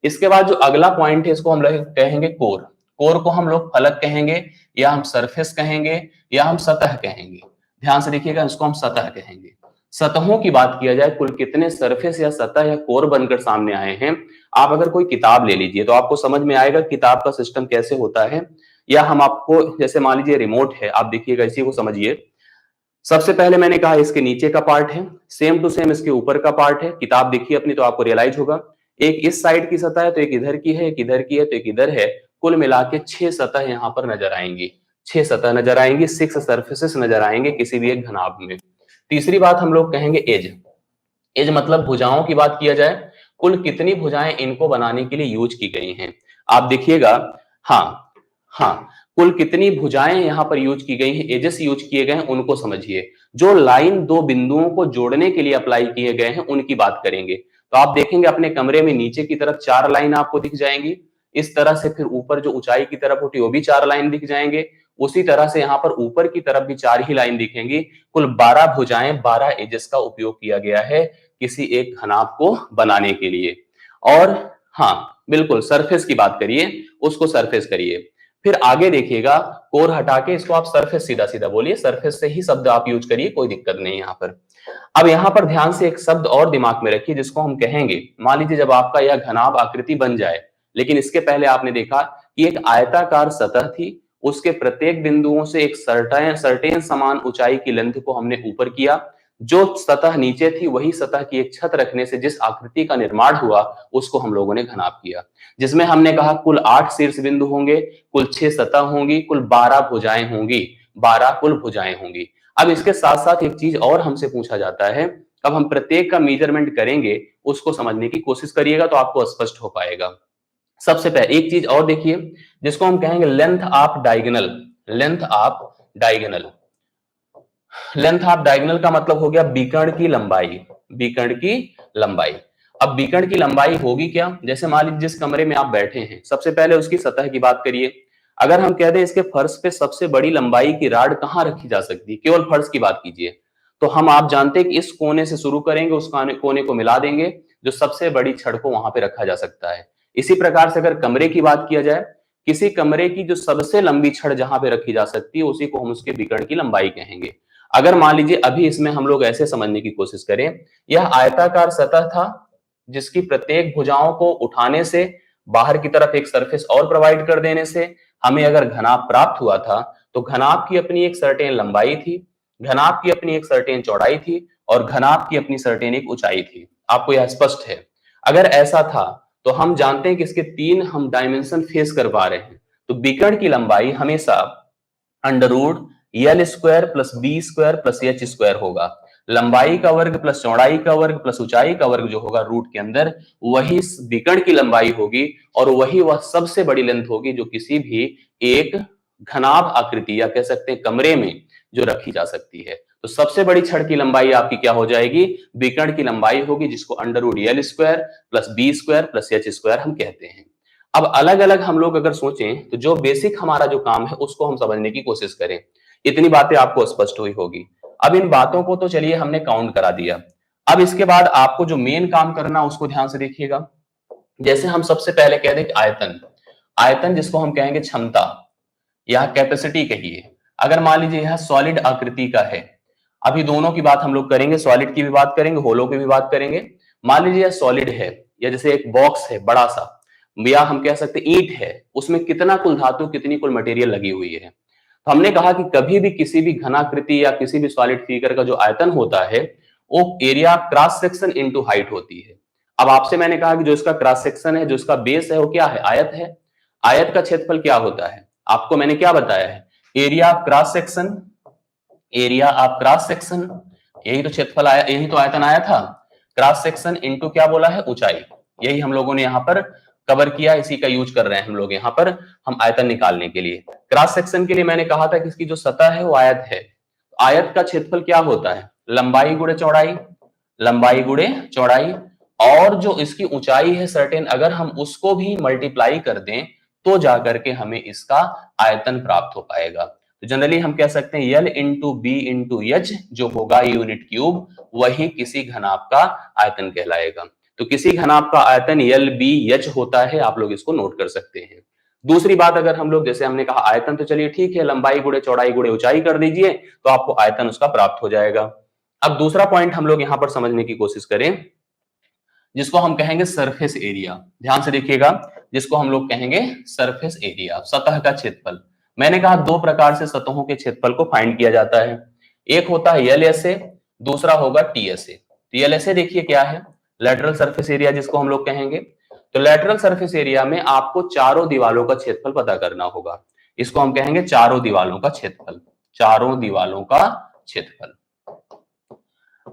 Speaker 1: इसके बाद जो अगला पॉइंट है इसको हम कहेंगे कोर। कोर को हम लोग फलक कहेंगे, या हम सरफेस कहेंगे, या हम सतह कहेंगे। ध्यान से देखिएगा, इसको हम सतह कहेंगे। सतहों की बात किया जाए, कुल कितने सरफेस या सतह या कोर बनकर सामने आए हैं। आप अगर कोई किताब ले लीजिए तो आपको समझ में आएगा किताब का सिस्टम कैसे होता है। या हम आपको, जैसे मान लीजिए रिमोट है, आप देखिएगा, इसी को समझिए। सबसे पहले मैंने कहा इसके नीचे का पार्ट है, सेम टू सेम इसके ऊपर का पार्ट है। किताब देखिए अपनी तो आपको रियलाइज होगा, एक इस साइड की सतह है तो एक इधर की है, एक इधर की है तो एक इधर है। कुल मिला के 6 सतह यहाँ पर नजर आएंगी, 6 सतह नजर आएंगी, 6 सर्फेसेस नजर आएंगे किसी भी एक घनाभ में। तीसरी बात हम लोग कहेंगे एज। एज मतलब भुजाओं की बात किया जाए, कुल कितनी भुजाएं इनको बनाने के लिए यूज की गई हैं। आप देखिएगा, हाँ हाँ, कुल कितनी भुजाएं यहाँ पर यूज की गई हैं, एजेस यूज किए गए हैं, उनको समझिए। जो लाइन दो बिंदुओं को जोड़ने के लिए अप्लाई किए गए हैं उनकी बात करेंगे। तो आप देखेंगे अपने कमरे में नीचे की तरफ 4 लाइन आपको दिख जाएंगी, इस तरह से फिर ऊपर जो ऊंचाई की तरफ उठी वो भी 4 लाइन दिख जाएंगे, उसी तरह से यहाँ पर ऊपर की तरफ भी 4 ही लाइन दिखेंगी। कुल 12 भुजाएं, 12 एजेस का उपयोग किया गया है किसी एक घनाभ को बनाने के लिए। और हाँ बिल्कुल, सरफेस की बात करिए, उसको सरफेस करिए। फिर आगे देखिएगा, कोर हटा के इसको आप सरफेस सीधा सीधा बोलिए, सरफेस से ही शब्द आप यूज करिए, कोई दिक्कत नहीं यहाँ पर। अब यहाँ पर ध्यान से एक शब्द और दिमाग में रखिए जिसको हम कहेंगे, मान लीजिए जब आपका यह घनाभ आकृति बन जाए, लेकिन इसके पहले आपने देखा कि एक आयताकार सतह थी, उसके प्रत्येक बिंदुओं से एक सर्टेन समान ऊंचाई की लेंथ को हमने ऊपर किया, जो सतह नीचे थी वही सतह की एक छत रखने से जिस आकृति का निर्माण हुआ उसको हम लोगों ने घनाभ किया, जिसमें हमने कहा कुल 8 शीर्ष बिंदु होंगे, कुल 6 सतह होंगी, कुल 12 भुजाएं होंगी, 12 कुल भुजाएं होंगी। अब इसके साथ साथ एक चीज और हमसे पूछा जाता है, अब हम प्रत्येक का मेजरमेंट करेंगे, उसको समझने की कोशिश करिएगा तो आपको स्पष्ट हो पाएगा। सबसे पहले एक चीज और देखिए जिसको हम कहेंगे length of diagonal. Length of diagonal, length of diagonal का मतलब हो गया बीकर्ण की लंबाई, बीकर्ण की लंबाई। अब बीकर्ण की लंबाई होगी क्या, जैसे मान लीजिए जिस कमरे में आप बैठे हैं सबसे पहले उसकी सतह की बात करिए। अगर हम कह दें इसके फर्श पे सबसे बड़ी लंबाई की राड कहां रखी जा सकती है, केवल फर्श की बात कीजिए, तो हम आप जानते हैं कि इस कोने से शुरू करेंगे, उस कोने को मिला देंगे, जो सबसे बड़ी छड़ को वहां पे रखा जा सकता है। इसी प्रकार से अगर कमरे की बात किया जाए, किसी कमरे की जो सबसे लंबी छड़ जहां पे रखी जा सकती है उसी को हम उसके विकर्ण की लंबाई कहेंगे। अगर मान लीजिए अभी इसमें हम लोग ऐसे समझने की कोशिश करें, यह आयताकार सतह था जिसकी प्रत्येक भुजाओं को उठाने से बाहर की तरफ एक सरफेस और प्रोवाइड कर देने से हमें अगर घनाभ प्राप्त हुआ था, तो घनाभ की अपनी एक सर्टेन लंबाई थी, घनाभ की अपनी एक सर्टेन चौड़ाई थी और घनाभ की अपनी सर्टेन एक ऊंचाई थी। आपको यह स्पष्ट है? अगर ऐसा था तो हम जानते हैं कि इसके 3 हम डायमेंशन फेस कर पा रहे हैं, तो विकर्ण की लंबाई हमेशा under root L square plus B square plus H square होगा। लंबाई का वर्ग प्लस चौड़ाई का वर्ग प्लस ऊंचाई का वर्ग जो होगा रूट के अंदर, वही विकर्ण की लंबाई होगी और वही वह सबसे बड़ी लेंथ होगी जो किसी भी एक घनाभ आकृति या कह सकते हैं कमरे में जो रखी जा सकती है। तो सबसे बड़ी छड़ की लंबाई आपकी क्या हो जाएगी, विकर्ण की लंबाई होगी, जिसको under root L square plus B square plus H square हम कहते हैं। अब अलग अलग हम लोग अगर सोचें तो जो बेसिक हमारा जो काम है उसको हम समझने की कोशिश करें। इतनी बातें आपको स्पष्ट हुई होगी। अब इन बातों को तो चलिए हमने काउंट करा दिया। अब इसके बाद आपको जो मेन काम करना उसको ध्यान से देखिएगा। जैसे हम सबसे पहले कह दें कि आयतन, आयतन जिसको हम कहेंगे क्षमता या कैपेसिटी कहिए। अगर मान लीजिए यह सॉलिड आकृति का है, अभी दोनों की बात हम लोग करेंगे, सॉलिड की भी बात करेंगे, होलो की भी बात करेंगे। मान लीजिए यह सॉलिड है या जैसे एक बॉक्स है बड़ा सा, या हम कह सकते ईंट है, उसमें कितना कुल धातु कितनी कुल मटेरियल लगी हुई है। तो हमने कहा कि कभी भी किसी भी घनाकृति या किसी भी सॉलिड फिगर का जो आयतन होता है वो area cross section into height होती है। अब आपसे मैंने कहा कि जो इसका क्रॉस सेक्शन है, जो इसका बेस है वो क्या है, आयत है। आयत का क्षेत्रफल क्या होता है, आपको मैंने क्या बताया है, area cross section, area of cross section, यही तो क्षेत्रफल आया, यही तो आयतन आया था। क्रॉस सेक्शन इनटू क्या बोला है, ऊंचाई। यही हम लोगों ने यहाँ पर कवर किया, इसी का यूज कर रहे हैं हम लोग यहाँ पर हम आयतन निकालने के लिए। क्रॉस सेक्शन के लिए मैंने कहा था कि इसकी जो सतह है वो आयत है। आयत का क्षेत्रफल क्या होता है, लंबाई गुणे चौड़ाई, लंबाई गुणे चौड़ाई, और जो इसकी ऊंचाई है सर्टेन, अगर हम उसको भी मल्टीप्लाई कर दें तो जाकर के हमें इसका आयतन प्राप्त हो पाएगा। तो जनरली हम कह सकते हैं L into B into H जो होगा यूनिट क्यूब, वही किसी घनाभ का आयतन कहलाएगा। तो किसी घनाभ का आयतन यल बी एच होता है, आप लोग इसको नोट कर सकते हैं। दूसरी बात, अगर हम लोग जैसे हमने कहा आयतन तो चलिए ठीक है, लंबाई गुणे चौड़ाई गुणे ऊंचाई कर दीजिए तो आपको आयतन उसका प्राप्त हो जाएगा। अब दूसरा पॉइंट हम लोग यहां पर समझने की कोशिश करें जिसको हम कहेंगे सरफेस एरिया। ध्यान से देखिएगा, जिसको हम लोग कहेंगे सरफेस एरिया, सतह का क्षेत्रफल। मैंने कहा दो प्रकार से सतहों के क्षेत्रफल को फाइंड किया जाता है, एक होता है एलएसए, दूसरा होगा टीएसए। एलएसए देखिए क्या है, लेटरल सरफेस एरिया जिसको हम लोग कहेंगे। तो लेटरल सरफेस एरिया में आपको चारों दीवालों का क्षेत्रफल पता करना होगा, इसको हम कहेंगे चारों दीवालों का क्षेत्रफल, चारों दीवालों का क्षेत्रफल।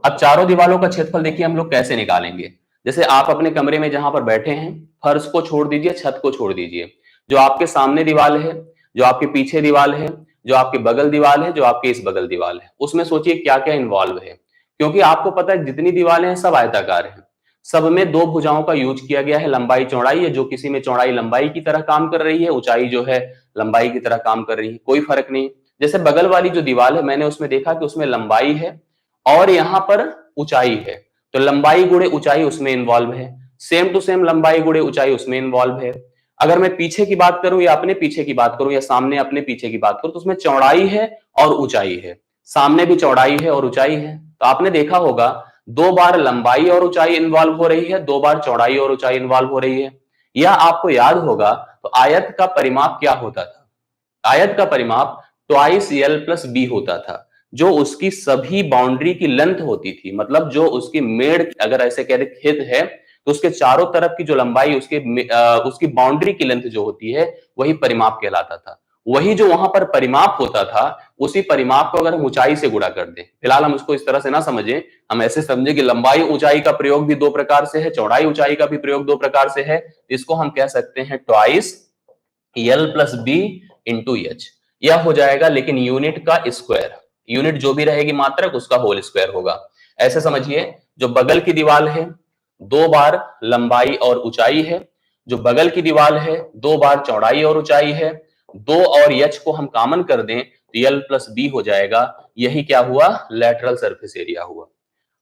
Speaker 1: अब चारों दीवालों का क्षेत्रफल देखिए हम लोग कैसे निकालेंगे। जैसे आप अपने कमरे में जहां पर बैठे हैं, फर्श को छोड़ दीजिए, छत को छोड़ दीजिए, जो आपके सामने दीवार है, जो आपके पीछे दीवार है, जो आपके बगल दीवार है, जो आपके इस बगल दीवार है, उसमें सोचिए क्या क्या इन्वॉल्व है। क्योंकि आपको पता है जितनी दीवारें हैं सब आयताकार हैं, सब में दो भुजाओं का यूज किया गया है, लंबाई चौड़ाई है, जो किसी में चौड़ाई लंबाई की तरह काम कर रही है, ऊंचाई जो है लंबाई की तरह काम कर रही है, कोई फर्क नहीं। जैसे बगल वाली जो दीवार है, मैंने उसमें देखा कि उसमें लंबाई है और यहां पर ऊंचाई है, तो लंबाई गुणे ऊंचाई उसमें इन्वॉल्व है, सेम टू सेम लंबाई गुणे ऊंचाई उसमें इन्वॉल्व है। अगर मैं पीछे की बात करूं या अपने पीछे की बात करूं या सामने अपने पीछे की बात करूं, तो उसमें चौड़ाई है और ऊंचाई है, सामने भी चौड़ाई है और ऊंचाई है। तो आपने देखा होगा दो बार लंबाई और ऊंचाई इन्वॉल्व हो रही है, दो बार चौड़ाई और ऊंचाई इन्वॉल्व हो रही है। यह आपको याद होगा। तो आयत का परिमाप क्या होता था, आयत का परिमाप ट्वाइस एल प्लस बी होता था, जो उसकी सभी बाउंड्री की लेंथ होती थी, मतलब जो उसकी मेड़, अगर ऐसे कह दे खेत है तो उसके चारों तरफ की जो लंबाई, उसकी बाउंड्री की लेंथ जो होती है, वही परिमाप कहलाता था। वही जो वहां पर परिमाप होता था, उसी परिमाप को अगर हम ऊंचाई से गुणा कर दें, फिलहाल हम उसको इस तरह से ना समझें, हम ऐसे समझे कि लंबाई ऊंचाई का प्रयोग भी दो प्रकार से है, चौड़ाई ऊंचाई का भी प्रयोग दो प्रकार से है। इसको हम कह सकते हैं twice L plus B into H, यह हो जाएगा लेकिन यूनिट का स्क्वायर, यूनिट जो भी रहेगी मात्रक उसका होल स्क्वायर होगा। ऐसे समझिए, जो बगल की दीवार है दो बार लंबाई और ऊंचाई है, जो बगल की दीवार है दो बार चौड़ाई और ऊंचाई है, दो और एच को हम कॉमन कर दें तो एल प्लस बी हो जाएगा। यही क्या हुआ, लेटरल सरफेस एरिया हुआ।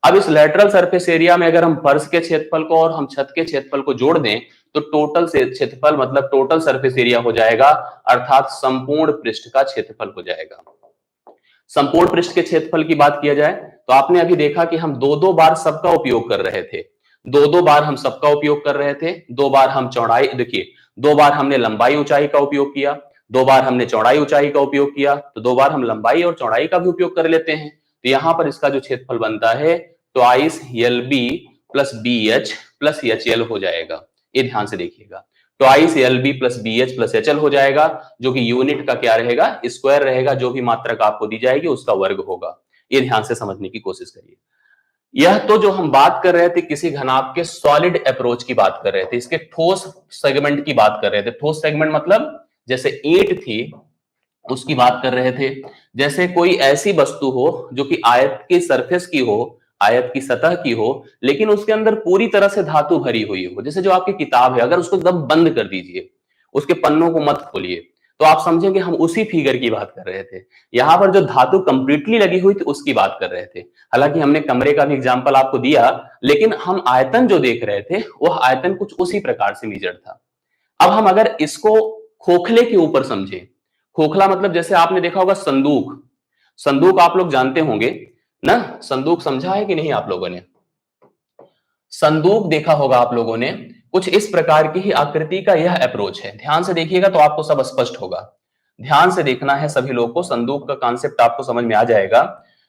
Speaker 1: अब इस लेटरल सरफेस एरिया में अगर हम फर्श के क्षेत्रफल को और हम छत के क्षेत्रफल को जोड़ दें तो टोटल क्षेत्रफल मतलब टोटल सरफेस एरिया हो जाएगा, अर्थात संपूर्ण पृष्ठ का क्षेत्रफल हो जाएगा। संपूर्ण पृष्ठ के क्षेत्रफल की बात किया जाए तो आपने अभी देखा कि हम दो दो बार सबका उपयोग कर रहे थे, दो दो बार हम सबका उपयोग कर रहे थे, दो बार हम चौड़ाई, देखिए दो बार हमने लंबाई ऊंचाई का उपयोग किया, दो बार हमने चौड़ाई ऊंचाई का उपयोग किया, तो दो बार हम लंबाई और चौड़ाई का भी उपयोग कर लेते हैं। तो यहां पर इसका जो क्षेत्रफल बनता है twice L B plus B H plus H L हो जाएगा। ये ध्यान से देखिएगा, twice L B plus B H plus H L हो जाएगा, जो कि यूनिट का क्या रहेगा, स्क्वायर रहेगा, जो भी मात्रक आपको दी जाएगी उसका वर्ग होगा। ये ध्यान से समझने की कोशिश करिए। यह तो जो हम बात कर रहे थे किसी घनाभ के सॉलिड अप्रोच की बात कर रहे थे, इसके ठोस सेगमेंट की बात कर रहे थे। ठोस सेगमेंट मतलब जैसे ईंट थी उसकी बात कर रहे थे, जैसे कोई ऐसी वस्तु हो जो कि आयत की सरफेस की हो, आयत की सतह की हो, लेकिन उसके अंदर पूरी तरह से धातु भरी हुई हो। जैसे जो आपकी किताब है, अगर उसको एकदम बंद कर दीजिए, उसके पन्नों को मत खोलिए, तो आप समझेंगे हम उसी फिगर की बात कर रहे थे। यहां पर जो धातु कंप्लीटली लगी हुई थी उसकी बात कर रहे थे। हालांकि हमने कमरे का भी एग्जांपल आपको दिया, लेकिन हम आयतन जो देख रहे थे वह आयतन कुछ उसी प्रकार से मीजर था। अब हम अगर इसको खोखले के ऊपर समझे, खोखला मतलब जैसे आपने देखा होगा संदूक, संदूक आप लोग जानते होंगे ना, संदूक समझा है कि नहीं आप लोगों ने, संदूक देखा होगा आप लोगों ने, कुछ इस प्रकार की ही आकृति का यह अप्रोच है। ध्यान से देखिएगा तो आपको सब स्पष्ट होगा, ध्यान से देखना है सभी लोग को, संदूक का कॉन्सेप्ट आपको समझ में आ जाएगा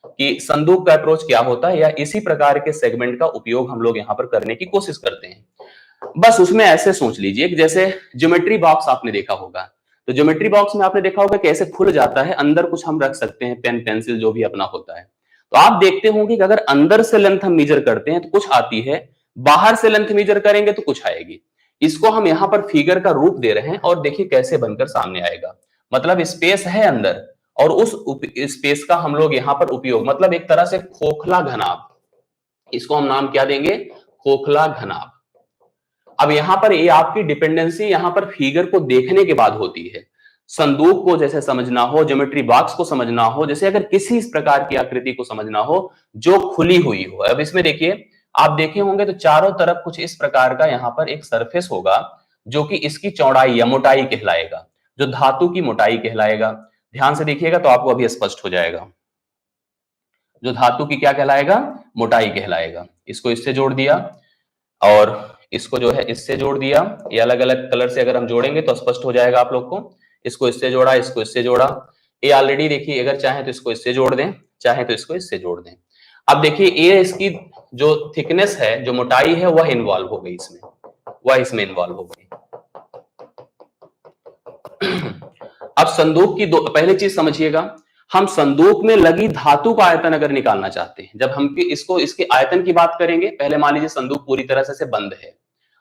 Speaker 1: कि संदूक का अप्रोच क्या होता है, या इसी प्रकार के सेगमेंट का उपयोग हम लोग यहां पर करने की कोशिश करते हैं। बस उसमें ऐसे सोच लीजिए कि जैसे ज्योमेट्री बॉक्स आपने देखा होगा, तो ज्योमेट्री बॉक्स में आपने देखा होगा कैसे खुल जाता है, अंदर कुछ हम रख सकते हैं, पेन पेंसिल जो भी अपना होता है। तो आप देखते होंगे कि अगर अंदर से लेंथ हम मीजर करते हैं तो कुछ आती है, बाहर से लेंथ मीजर करेंगे तो कुछ आएगी। इसको हम यहां पर फिगर का रूप दे रहे हैं और देखिए कैसे बनकर सामने आएगा। मतलब स्पेस है अंदर और उस स्पेस का हम लोग यहां पर उपयोग, मतलब एक तरह से खोखला घनाभ, इसको हम नाम क्या देंगे, खोखला घनाभ। अब यहां पर ये आपकी डिपेंडेंसी यहां पर फिगर को देखने के बाद होती है। संदूक को जैसे समझना हो, ज्योमेट्री बॉक्स को समझना हो, जैसे अगर किसी इस प्रकार की आकृति को समझना हो जो खुली हुई हो। अब इसमें देखिए, आप देखे होंगे तो चारों तरफ कुछ इस प्रकार का यहां पर एक सरफेस होगा जो कि इसकी चौड़ाई या मोटाई कहलाएगा, जो धातु की मोटाई कहलाएगा। ध्यान से देखिएगा तो आपको अभी स्पष्ट हो जाएगा, जो धातु की क्या कहलाएगा, मोटाई कहलाएगा। इसको इससे जोड़ दिया और इसको जो है इससे जोड़ दिया, ये अलग अलग कलर से अगर हम जोड़ेंगे तो स्पष्ट हो जाएगा आप लोग को। इसको इससे जोड़ा, इसको इससे जोड़ा, ये ऑलरेडी देखिए, अगर चाहे तो इसको इससे जोड़ दें, चाहे तो इसको इससे जोड़ दें। अब देखिए ये इसकी जो थिकनेस है, जो मोटाई है, वह इन्वॉल्व हो गई इसमें, वह इसमें इन्वॉल्व हो गई। अब संदूक की दो पहले चीज समझिएगा, हम संदूक में लगी धातु का आयतन अगर निकालना चाहते हैं, जब हम इसको इसके आयतन की बात करेंगे, पहले मान लीजिए संदूक पूरी तरह से बंद है।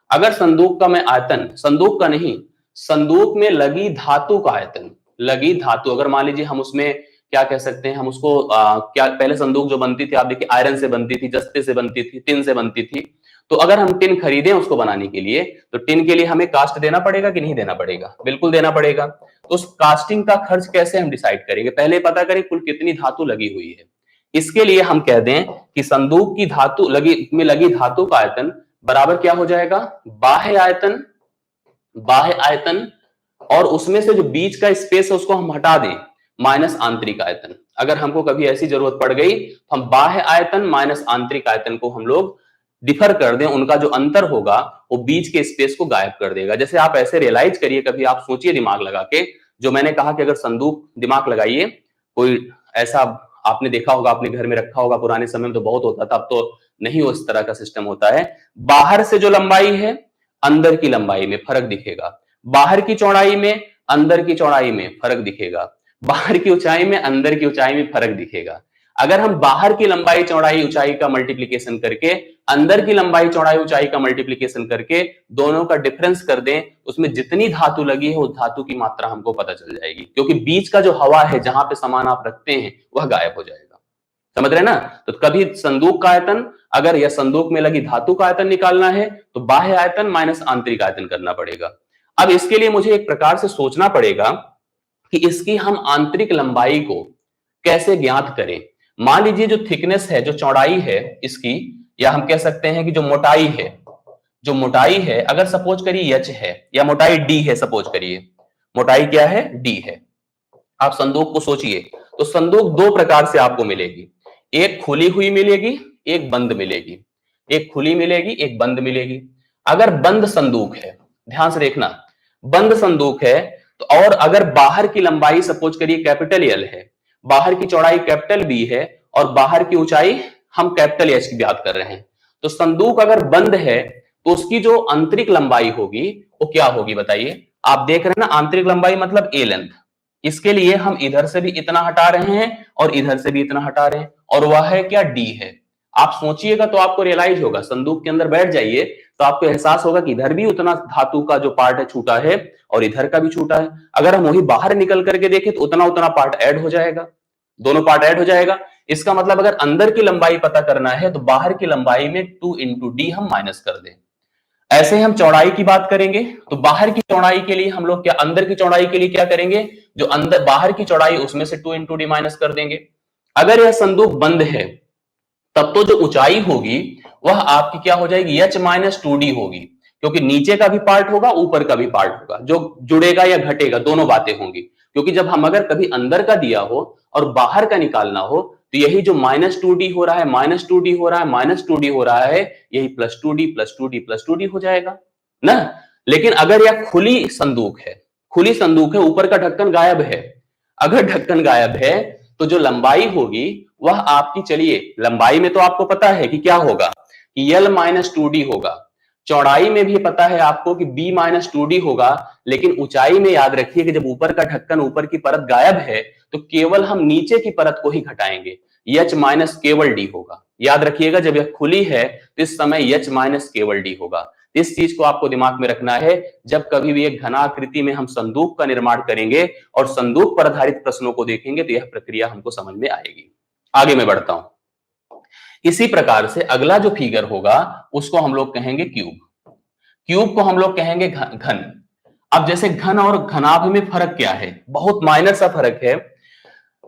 Speaker 1: अगर संदूक का मैं आयतन, संदूक का नहीं, संदूक में लगी धातु का आयतन, लगी धातु, अगर मान लीजिए हम उसमें क्या कह सकते हैं, हम उसको क्या, पहले संदूक जो बनती थी आप देखिए आयरन से बनती थी, जस्ते से बनती थी, टिन से बनती थी। तो अगर हम टिन खरीदें उसको बनाने के लिए, तो टिन के लिए हमें कास्ट देना पड़ेगा कि नहीं देना पड़ेगा, बिल्कुल देना पड़ेगा। तो उस कास्टिंग का खर्च कैसे हम डिसाइड करेंगे, पहले पता करें कुल कितनी धातु लगी हुई है। इसके लिए हम कह दें कि संदूक की धातु लगी धातु का आयतन बराबर क्या हो जाएगा, बाह्य आयतन, बाह्य आयतन, और उसमें से जो बीच का स्पेस है उसको हम हटा दें, माइनस आंतरिक आयतन। अगर हमको कभी ऐसी जरूरत पड़ गई तो हम बाह्य आयतन माइनस आंतरिक आयतन को हम लोग डिफर कर दें, उनका जो अंतर होगा वो बीच के स्पेस को गायब कर देगा। जैसे आप ऐसे रियलाइज करिए, कभी आप सोचिए दिमाग लगा के, जो मैंने कहा कि अगर संदूक, दिमाग लगाइए, कोई ऐसा आपने देखा होगा, अपने घर में रखा होगा, पुराने समय में तो बहुत होता था, अब तो नहीं उस तरह का सिस्टम होता है। बाहर से जो लंबाई है, अंदर की लंबाई में फर्क दिखेगा, बाहर की चौड़ाई में अंदर की चौड़ाई में फर्क दिखेगा, बाहर की ऊंचाई में अंदर की ऊंचाई में फर्क दिखेगा। अगर हम बाहर की लंबाई चौड़ाई ऊंचाई का मल्टीप्लीकेशन करके अंदर की लंबाई चौड़ाई ऊंचाई का मल्टीप्लीकेशन करके दोनों का डिफरेंस कर दें, उसमें जितनी धातु लगी है उस धातु की मात्रा हमको पता चल जाएगी, क्योंकि बीच का जो हवा है जहां पे सामान आप रखते हैं वह गायब हो जाएगा। समझ रहे ना? तो कभी संदूक का आयतन अगर या संदूक में लगी धातु का आयतन निकालना है तो बाह्य आयतन माइनस आंतरिक आयतन करना पड़ेगा। अब इसके लिए मुझे एक प्रकार से सोचना पड़ेगा कि इसकी हम आंतरिक लंबाई को कैसे ज्ञात करें। मान लीजिए जो थिकनेस है, जो चौड़ाई है इसकी, या हम कह सकते हैं कि जो मोटाई है, जो मोटाई है अगर सपोज करिए h है या मोटाई d है, सपोज करिए मोटाई क्या है, d है। आप संदूक को सोचिए तो संदूक दो प्रकार से आपको मिलेगी, एक खुली हुई मिलेगी, एक बंद मिलेगी, एक खुली मिलेगी, एक बंद मिलेगी। अगर बंद संदूक है, ध्यान से देखना, बंद संदूक है तो और अगर बाहर की लंबाई सपोज करिए कैपिटल एल है, बाहर की चौड़ाई कैपिटल बी है और बाहर की ऊंचाई हम कैपिटल एच की ज्ञात कर रहे हैं, तो संदूक अगर बंद है तो उसकी जो आंतरिक लंबाई होगी वो क्या होगी बताइए? आप देख रहे हैं ना, आंतरिक लंबाई मतलब ए लेंथ। इसके लिए हम इधर से भी इतना हटा रहे हैं और इधर से भी इतना हटा रहे हैं, और वह है क्या, डी है। आप सोचिएगा तो आपको रियलाइज होगा, संदूक के अंदर बैठ जाइए तो आपको एहसास होगा कि इधर भी उतना धातु का जो पार्ट है छूटा है और इधर का भी छूटा है। अगर हम वही बाहर निकल करके देखें तो उतना उतना पार्ट ऐड हो जाएगा, दोनों पार्ट ऐड हो जाएगा। इसका मतलब अगर अंदर की लंबाई पता करना है तो बाहर की लंबाई में 2 इंटू डी हम माइनस कर दें। ऐसे हम चौड़ाई की बात करेंगे तो बाहर की चौड़ाई के लिए हम लोग क्या, अंदर की चौड़ाई के लिए क्या करेंगे, जो अंदर बाहर की चौड़ाई उसमें से 2 इंटू डी माइनस कर देंगे। अगर यह संदूक बंद है तब तो जो ऊंचाई होगी वह आपकी क्या हो जाएगी, h माइनस 2d होगी, क्योंकि नीचे का भी पार्ट होगा ऊपर का भी पार्ट होगा, जो जुड़ेगा या घटेगा दोनों बातें होंगी। क्योंकि जब हम अगर कभी अंदर का दिया हो और बाहर का निकालना हो तो यही जो माइनस 2d हो रहा है, माइनस 2d हो रहा है, माइनस 2d हो रहा है, यही plus 2d plus 2d plus 2d हो जाएगा ना। लेकिन अगर यह खुली संदूक है, खुली संदूक है, ऊपर का ढक्कन गायब है, अगर ढक्कन गायब है तो जो लंबाई होगी वह आपकी, चलिए लंबाई में तो आपको पता है कि क्या होगा, कि L माइनस 2D होगा, चौड़ाई में भी पता है आपको कि B माइनस 2D होगा, लेकिन ऊंचाई में याद रखिए कि जब ऊपर का ढक्कन, ऊपर की परत गायब है तो केवल हम नीचे की परत को ही घटाएंगे, H माइनस केवल D होगा। याद रखिएगा जब यह खुली है तो इस समय H माइनस केवल D होगा। इस चीज को आपको दिमाग में रखना है जब कभी भी एक घनाकृति में हम संदूक का निर्माण करेंगे और संदूक पर आधारित प्रश्नों को देखेंगे तो यह प्रक्रिया हमको समझ में आएगी। आगे मैं बढ़ता हूं। इसी प्रकार से अगला जो फिगर होगा उसको हम लोग कहेंगे क्यूब। क्यूब को हम लोग कहेंगे घन। अब जैसे घन और घनाभ में फर्क क्या है, बहुत माइनर सा फर्क है।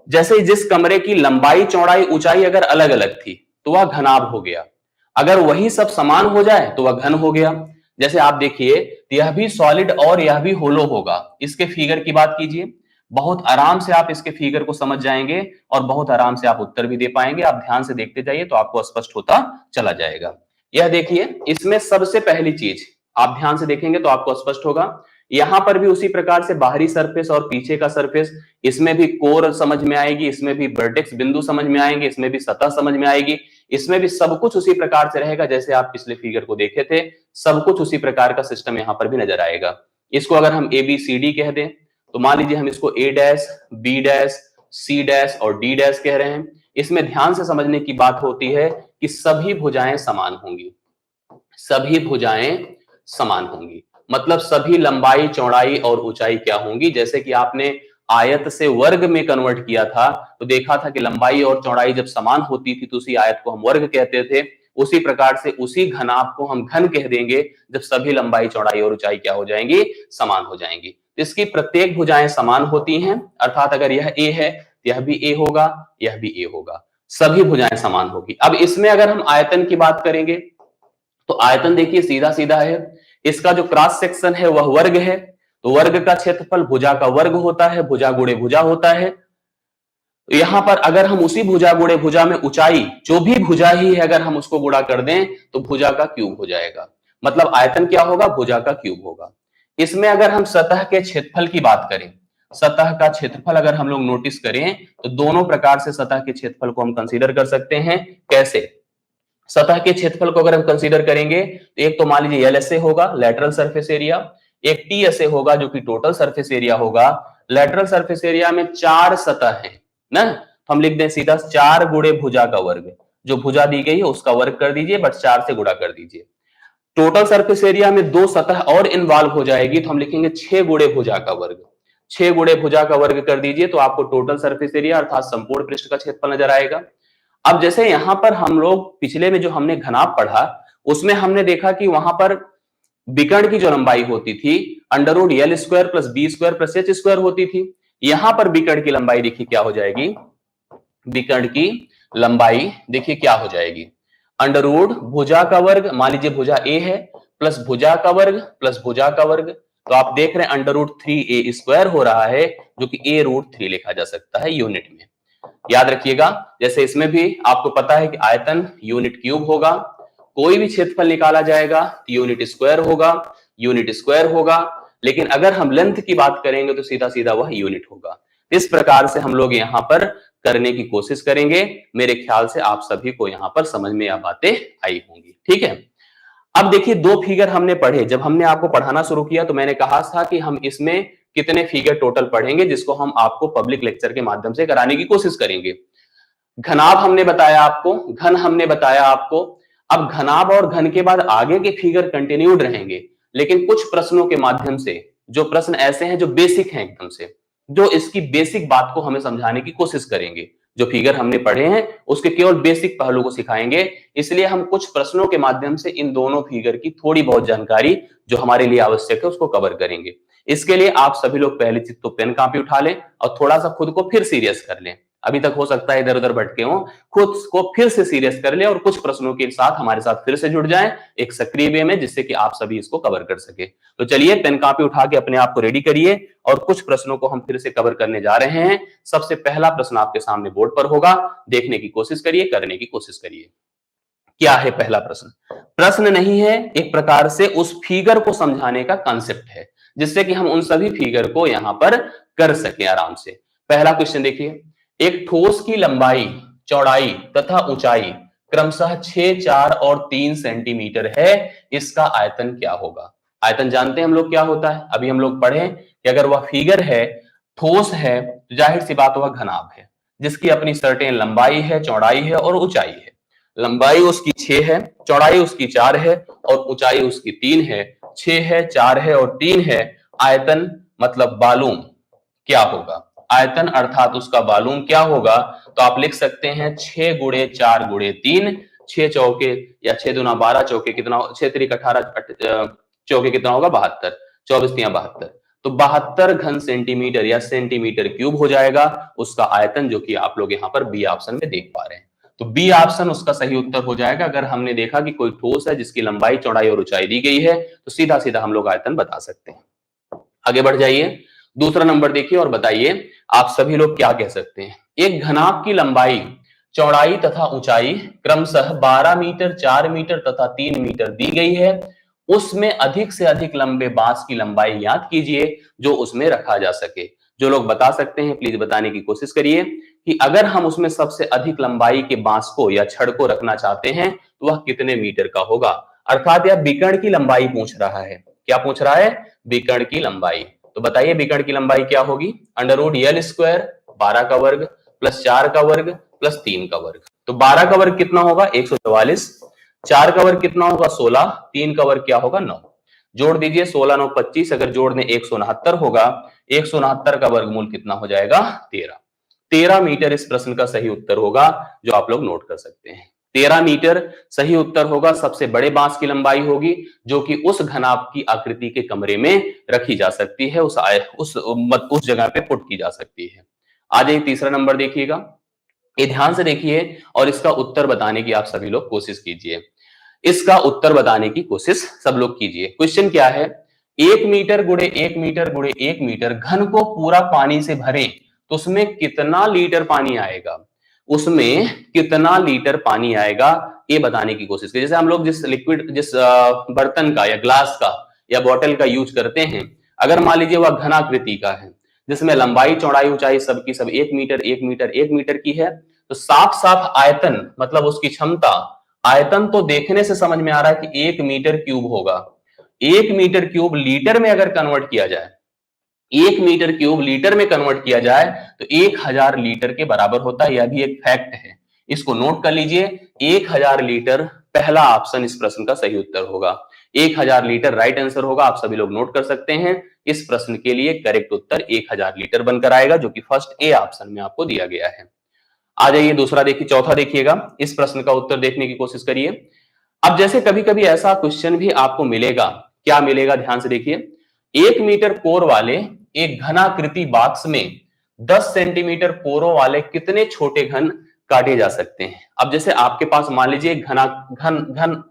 Speaker 1: जैसे जिस कमरे की लंबाई चौड़ाई ऊंचाई अगर अलग अलग थी तो वह घनाभ हो गया, अगर वही सब समान हो जाए तो वह घन हो गया। जैसे आप देखिए यह भी सॉलिड और यह भी होलो होगा, इसके फिगर की बात कीजिए, बहुत आराम से आप इसके फिगर को समझ जाएंगे और बहुत आराम से आप उत्तर भी दे पाएंगे। आप ध्यान से देखते जाइए तो आपको स्पष्ट होता चला जाएगा। यह देखिए, इसमें सबसे पहली चीज आप ध्यान से देखेंगे तो आपको स्पष्ट होगा, यहां पर भी उसी प्रकार से बाहरी सरफेस और पीछे का सरफेस, इसमें भी कोर समझ में आएगी, इसमें भी वर्टेक्स बिंदु समझ में आएंगे, इसमें भी सतह समझ में आएगी, इसमें भी सब कुछ उसी प्रकार से रहेगा जैसे आप पिछले फिगर को देखे थे, सब कुछ उसी प्रकार का सिस्टम यहां पर भी नजर आएगा। इसको अगर हम ABCD कह दें तो मान लीजिए हम इसको A dash, B dash, C dash और D डैश कह रहे हैं। इसमें ध्यान से समझने की बात होती है कि सभी भुजाएं समान होंगी, सभी भुजाएं समान होंगी, मतलब सभी लंबाई चौड़ाई और ऊंचाई क्या होंगी। जैसे कि आपने आयत से वर्ग में कन्वर्ट किया था तो देखा था कि लंबाई और चौड़ाई जब समान होती थी तो उसी आयत को हम वर्ग कहते थे, उसी प्रकार से उसी घनाभ को हम घन कह देंगे जब सभी लंबाई चौड़ाई और ऊंचाई क्या हो जाएंगी, समान हो जाएंगी। इसकी प्रत्येक भुजाएं समान होती हैं, अर्थात अगर यह A है यह भी A होगा, यह भी A होगा, सभी भुजाएं समान होगी। अब इसमें अगर हम आयतन की बात करेंगे तो आयतन देखिए सीधा सीधा है, इसका जो क्रॉस सेक्शन है वह वर्ग है, तो वर्ग का क्षेत्रफल भुजा का वर्ग होता है, भुजा गुणे भुजा होता है। तो यहां पर अगर हम उसी भुजा गुणे भुजा में ऊंचाई, जो भी भुजा ही है अगर हम उसको गुणा कर दें तो भुजा का क्यूब हो जाएगा, मतलब आयतन क्या होगा, भुजा का क्यूब होगा। इसमें अगर हम सतह के क्षेत्रफल की बात करें, सतह का क्षेत्रफल अगर हम लोग नोटिस करें तो दोनों प्रकार से सतह के क्षेत्रफल को हम कंसीडर कर सकते हैं। कैसे? सतह के क्षेत्रफल को अगर हम कंसीडर करेंगे तो एक तो मान लीजिए LSA होगा, लेटरल सरफेस एरिया, एक TSA होगा जो कि टोटल सरफेस एरिया होगा। लेटरल सरफेस एरिया में 4 सतह है ना, तो हम लिख दें सीधा 4 गुणे भुजा का वर्ग, जो भुजा दी गई है उसका वर्ग कर दीजिए, बट 4 से गुणा कर दीजिए। टोटल सरफेस एरिया में 2 सतह और इन्वॉल्व हो जाएगी, तो हम लिखेंगे 6 गुणे भुजा का वर्ग। 6 गुणे भुजा का वर्ग कर दीजिए तो आपको टोटल सरफेस एरिया अर्थात संपूर्ण पृष्ठ का क्षेत्रफल नजर आएगा। अब जैसे यहां पर हम लोग पिछले में जो हमने घनाभ पढ़ा उसमें हमने देखा कि वहां पर विकर्ण की जो लंबाई होती थी √L² + B² + H² होती थी। यहां पर विकर्ण की लंबाई देखिए क्या हो जाएगी, विकर्ण की लंबाई देखिए क्या हो जाएगी, अंडररूट भुजा का वर्ग, मान लीजिए भुजा A है, प्लस भुजा का वर्ग प्लस भुजा का वर्ग, तो आप देख रहे हैं √3A² हो रहा है, जो कि A√3 लिखा जा सकता है यूनिट में। याद रखिएगा, जैसे इसमें भी आपको पता है कि आयतन यूनिट क्यूब होगा, कोई भी क्षेत्रफल निकाला जाएगा तो यूनिट स्क्वायर होगा, यूनिट स्क्वायर होगा, लेकिन अगर हम लेंथ की बात करेंगे तो सीधा सीधा वह यूनिट होगा। इस प्रकार से हम लोग यहां पर करने की कोशिश करेंगे। मेरे ख्याल से आप सभी को यहां पर समझ में यह बातें आई होंगी। ठीक है, अब देखिए 2 फिगर हमने पढ़े। जब हमने आपको पढ़ाना शुरू किया तो मैंने कहा था कि हम इसमें कितने फिगर टोटल पढ़ेंगे, जिसको हम आपको पब्लिक लेक्चर के माध्यम से कराने की कोशिश करेंगे। घनाभ हमने बताया आपको, घन हमने बताया आपको। अब घनाभ और घन के बाद आगे के फिगर कंटिन्यूड रहेंगे, लेकिन कुछ प्रश्नों के माध्यम से, जो प्रश्न ऐसे हैं जो बेसिक हैं एकदम से, जो इसकी बेसिक बात को हमें समझाने की कोशिश करेंगे। जो फिगर हमने पढ़े हैं उसके केवल बेसिक पहलू को सिखाएंगे, इसलिए हम कुछ प्रश्नों के माध्यम से इन दोनों फिगर की थोड़ी बहुत जानकारी जो हमारे लिए आवश्यक है उसको कवर करेंगे। इसके लिए आप सभी लोग पहले चीज तो पेन कॉपी उठा लें और थोड़ा सा खुद को फिर सीरियस कर लें। अभी तक हो सकता है इधर उधर भटके हों, खुद को फिर से सीरियस कर ले और कुछ प्रश्नों के साथ हमारे साथ फिर से जुड़ जाएं एक सक्रिय वे में, जिससे कि आप सभी इसको कवर कर सके। तो चलिए पेन कॉपी उठा के अपने आप को रेडी करिए और कुछ प्रश्नों को हम फिर से कवर करने जा रहे हैं। सबसे पहला प्रश्न आपके सामने बोर्ड पर होगा, देखने की कोशिश करिए, करने की कोशिश करिए। क्या है पहला प्रश्न? प्रश्न नहीं है, एक प्रकार से उस फिगर को समझाने का कॉन्सेप्ट है, जिससे कि हम उन सभी फिगर को यहां पर कर सके आराम से। पहला क्वेश्चन देखिए, एक ठोस की लंबाई, चौड़ाई तथा ऊंचाई क्रमशः 6, 4 और 3 सेंटीमीटर है, इसका आयतन क्या होगा? आयतन जानते हैं हम लोग क्या होता है, अभी हम लोग पढ़े कि अगर वह फिगर है, ठोस है, तो जाहिर सी बात वह घनाभ है, जिसकी अपनी सर्टेन लंबाई है, चौड़ाई है और ऊंचाई है। लंबाई उसकी 6 है, चौड़ाई उसकी 4 है और ऊंचाई उसकी 3 है। 6 है, 4 है और 3 है। आयतन मतलब वॉल्यूम क्या होगा? आयतन अर्थात उसका वॉल्यूम क्या होगा? तो आप लिख सकते हैं 6 गुणे 4 गुणे 3, 6 चौके या 6 दूना 12 चौके कितना, 6 त्रिक 18 चौके कितना होगा? 72, 24 तिया 72, तो 72 घन सेंटीमीटर या सेंटीमीटर क्यूब हो जाएगा उसका आयतन, जो कि आप लोग यहाँ पर बी ऑप्शन में देख पा रहे हैं। तो बी ऑप्शन उसका सही उत्तर हो जाएगा। अगर हमने देखा कि कोई ठोस है जिसकी लंबाई, चौड़ाई और ऊंचाई दी गई है, तो सीधा सीधा हम लोग आयतन बता सकते हैं। आगे बढ़ जाइए, दूसरा नंबर देखिए और बताइए आप सभी लोग क्या कह सकते हैं। एक घनाभ की लंबाई, चौड़ाई तथा ऊंचाई क्रमशः 12 मीटर, 4 मीटर तथा 3 मीटर दी गई है, उसमें अधिक से अधिक लंबे बांस की लंबाई ज्ञात कीजिए जो उसमें रखा जा सके। जो लोग बता सकते हैं प्लीज बताने की कोशिश करिए कि अगर हम उसमें सबसे अधिक लंबाई के बांस को या छड़ को रखना चाहते हैं तो वह कितने मीटर का होगा। अर्थात यह विकर्ण की लंबाई पूछ रहा है। क्या पूछ रहा है? विकर्ण की लंबाई। तो बताइए विकर्ण की लंबाई क्या होगी? √L², 12 का वर्ग प्लस 4 का वर्ग प्लस 3 का वर्ग। तो 12 का वर्ग कितना होगा? 144, 4 का वर्ग कितना होगा? 16, 3 का वर्ग क्या होगा? 9। जोड़ दीजिए, 16 9 25, अगर जोड़ दें 169 होगा। 169 का वर्गमूल कितना हो जाएगा? 13। 13 मीटर इस प्रश्न का सही उत्तर होगा, जो आप लोग नोट कर सकते हैं। 13 मीटर सही उत्तर होगा। सबसे बड़े बांस की लंबाई होगी जो कि उस घनाभ की आकृति के कमरे में रखी जा सकती है, उस जगह पे पुट की जा सकती है। आ जाइए तीसरा नंबर देखिएगा, ये ध्यान से देखिए और इसका उत्तर बताने की आप सभी लोग कोशिश कीजिए। इसका उत्तर बताने की कोशिश सब लोग कीजिए। क्वेश्चन क्या है? 1 मीटर गुणे 1 मीटर गुणे 1 मीटर घन को पूरा पानी से भरें तो उसमें कितना लीटर पानी आएगा? उसमें कितना लीटर पानी आएगा ये बताने की कोशिश कीजिए। जैसे हम लोग जिस लिक्विड, जिस बर्तन का या ग्लास का या बोतल का यूज करते हैं, अगर मान लीजिए वह घनाकृति का है जिसमें लंबाई चौड़ाई ऊंचाई सबकी सब 1 मीटर 1 मीटर 1 मीटर की है, तो साफ साफ आयतन मतलब उसकी क्षमता, आयतन तो देखने से समझ में आ रहा है कि 1 मीटर क्यूब होगा। 1 मीटर क्यूब लीटर में अगर कन्वर्ट किया जाए, 1 मीटर क्यूब लीटर में कन्वर्ट किया जाए तो 1000 लीटर के बराबर होता है। यह भी एक फैक्ट है, इसको नोट कर लीजिए। 1000 लीटर पहला ऑप्शन इस प्रश्न का सही उत्तर होगा। 1000 लीटर राइट आंसर होगा। आप सभी लोग नोट कर सकते हैं। इस प्रश्न के लिए करेक्ट उत्तर 1000 लीटर बनकर आएगा, जो कि फर्स्ट ए ऑप्शन में आपको दिया गया है। आ जाइए दूसरा देखिए, चौथा देखिएगा। इस प्रश्न का उत्तर देखने की कोशिश करिए। अब जैसे कभी कभी ऐसा क्वेश्चन भी आपको मिलेगा, क्या मिलेगा ध्यान से देखिए। 1 मीटर कोर वाले एक घनाकृति बॉक्स में 10 सेंटीमीटर कोरों वाले कितने छोटे घन काटे जा सकते हैं। अब जैसे आपके पास मान लीजिए घन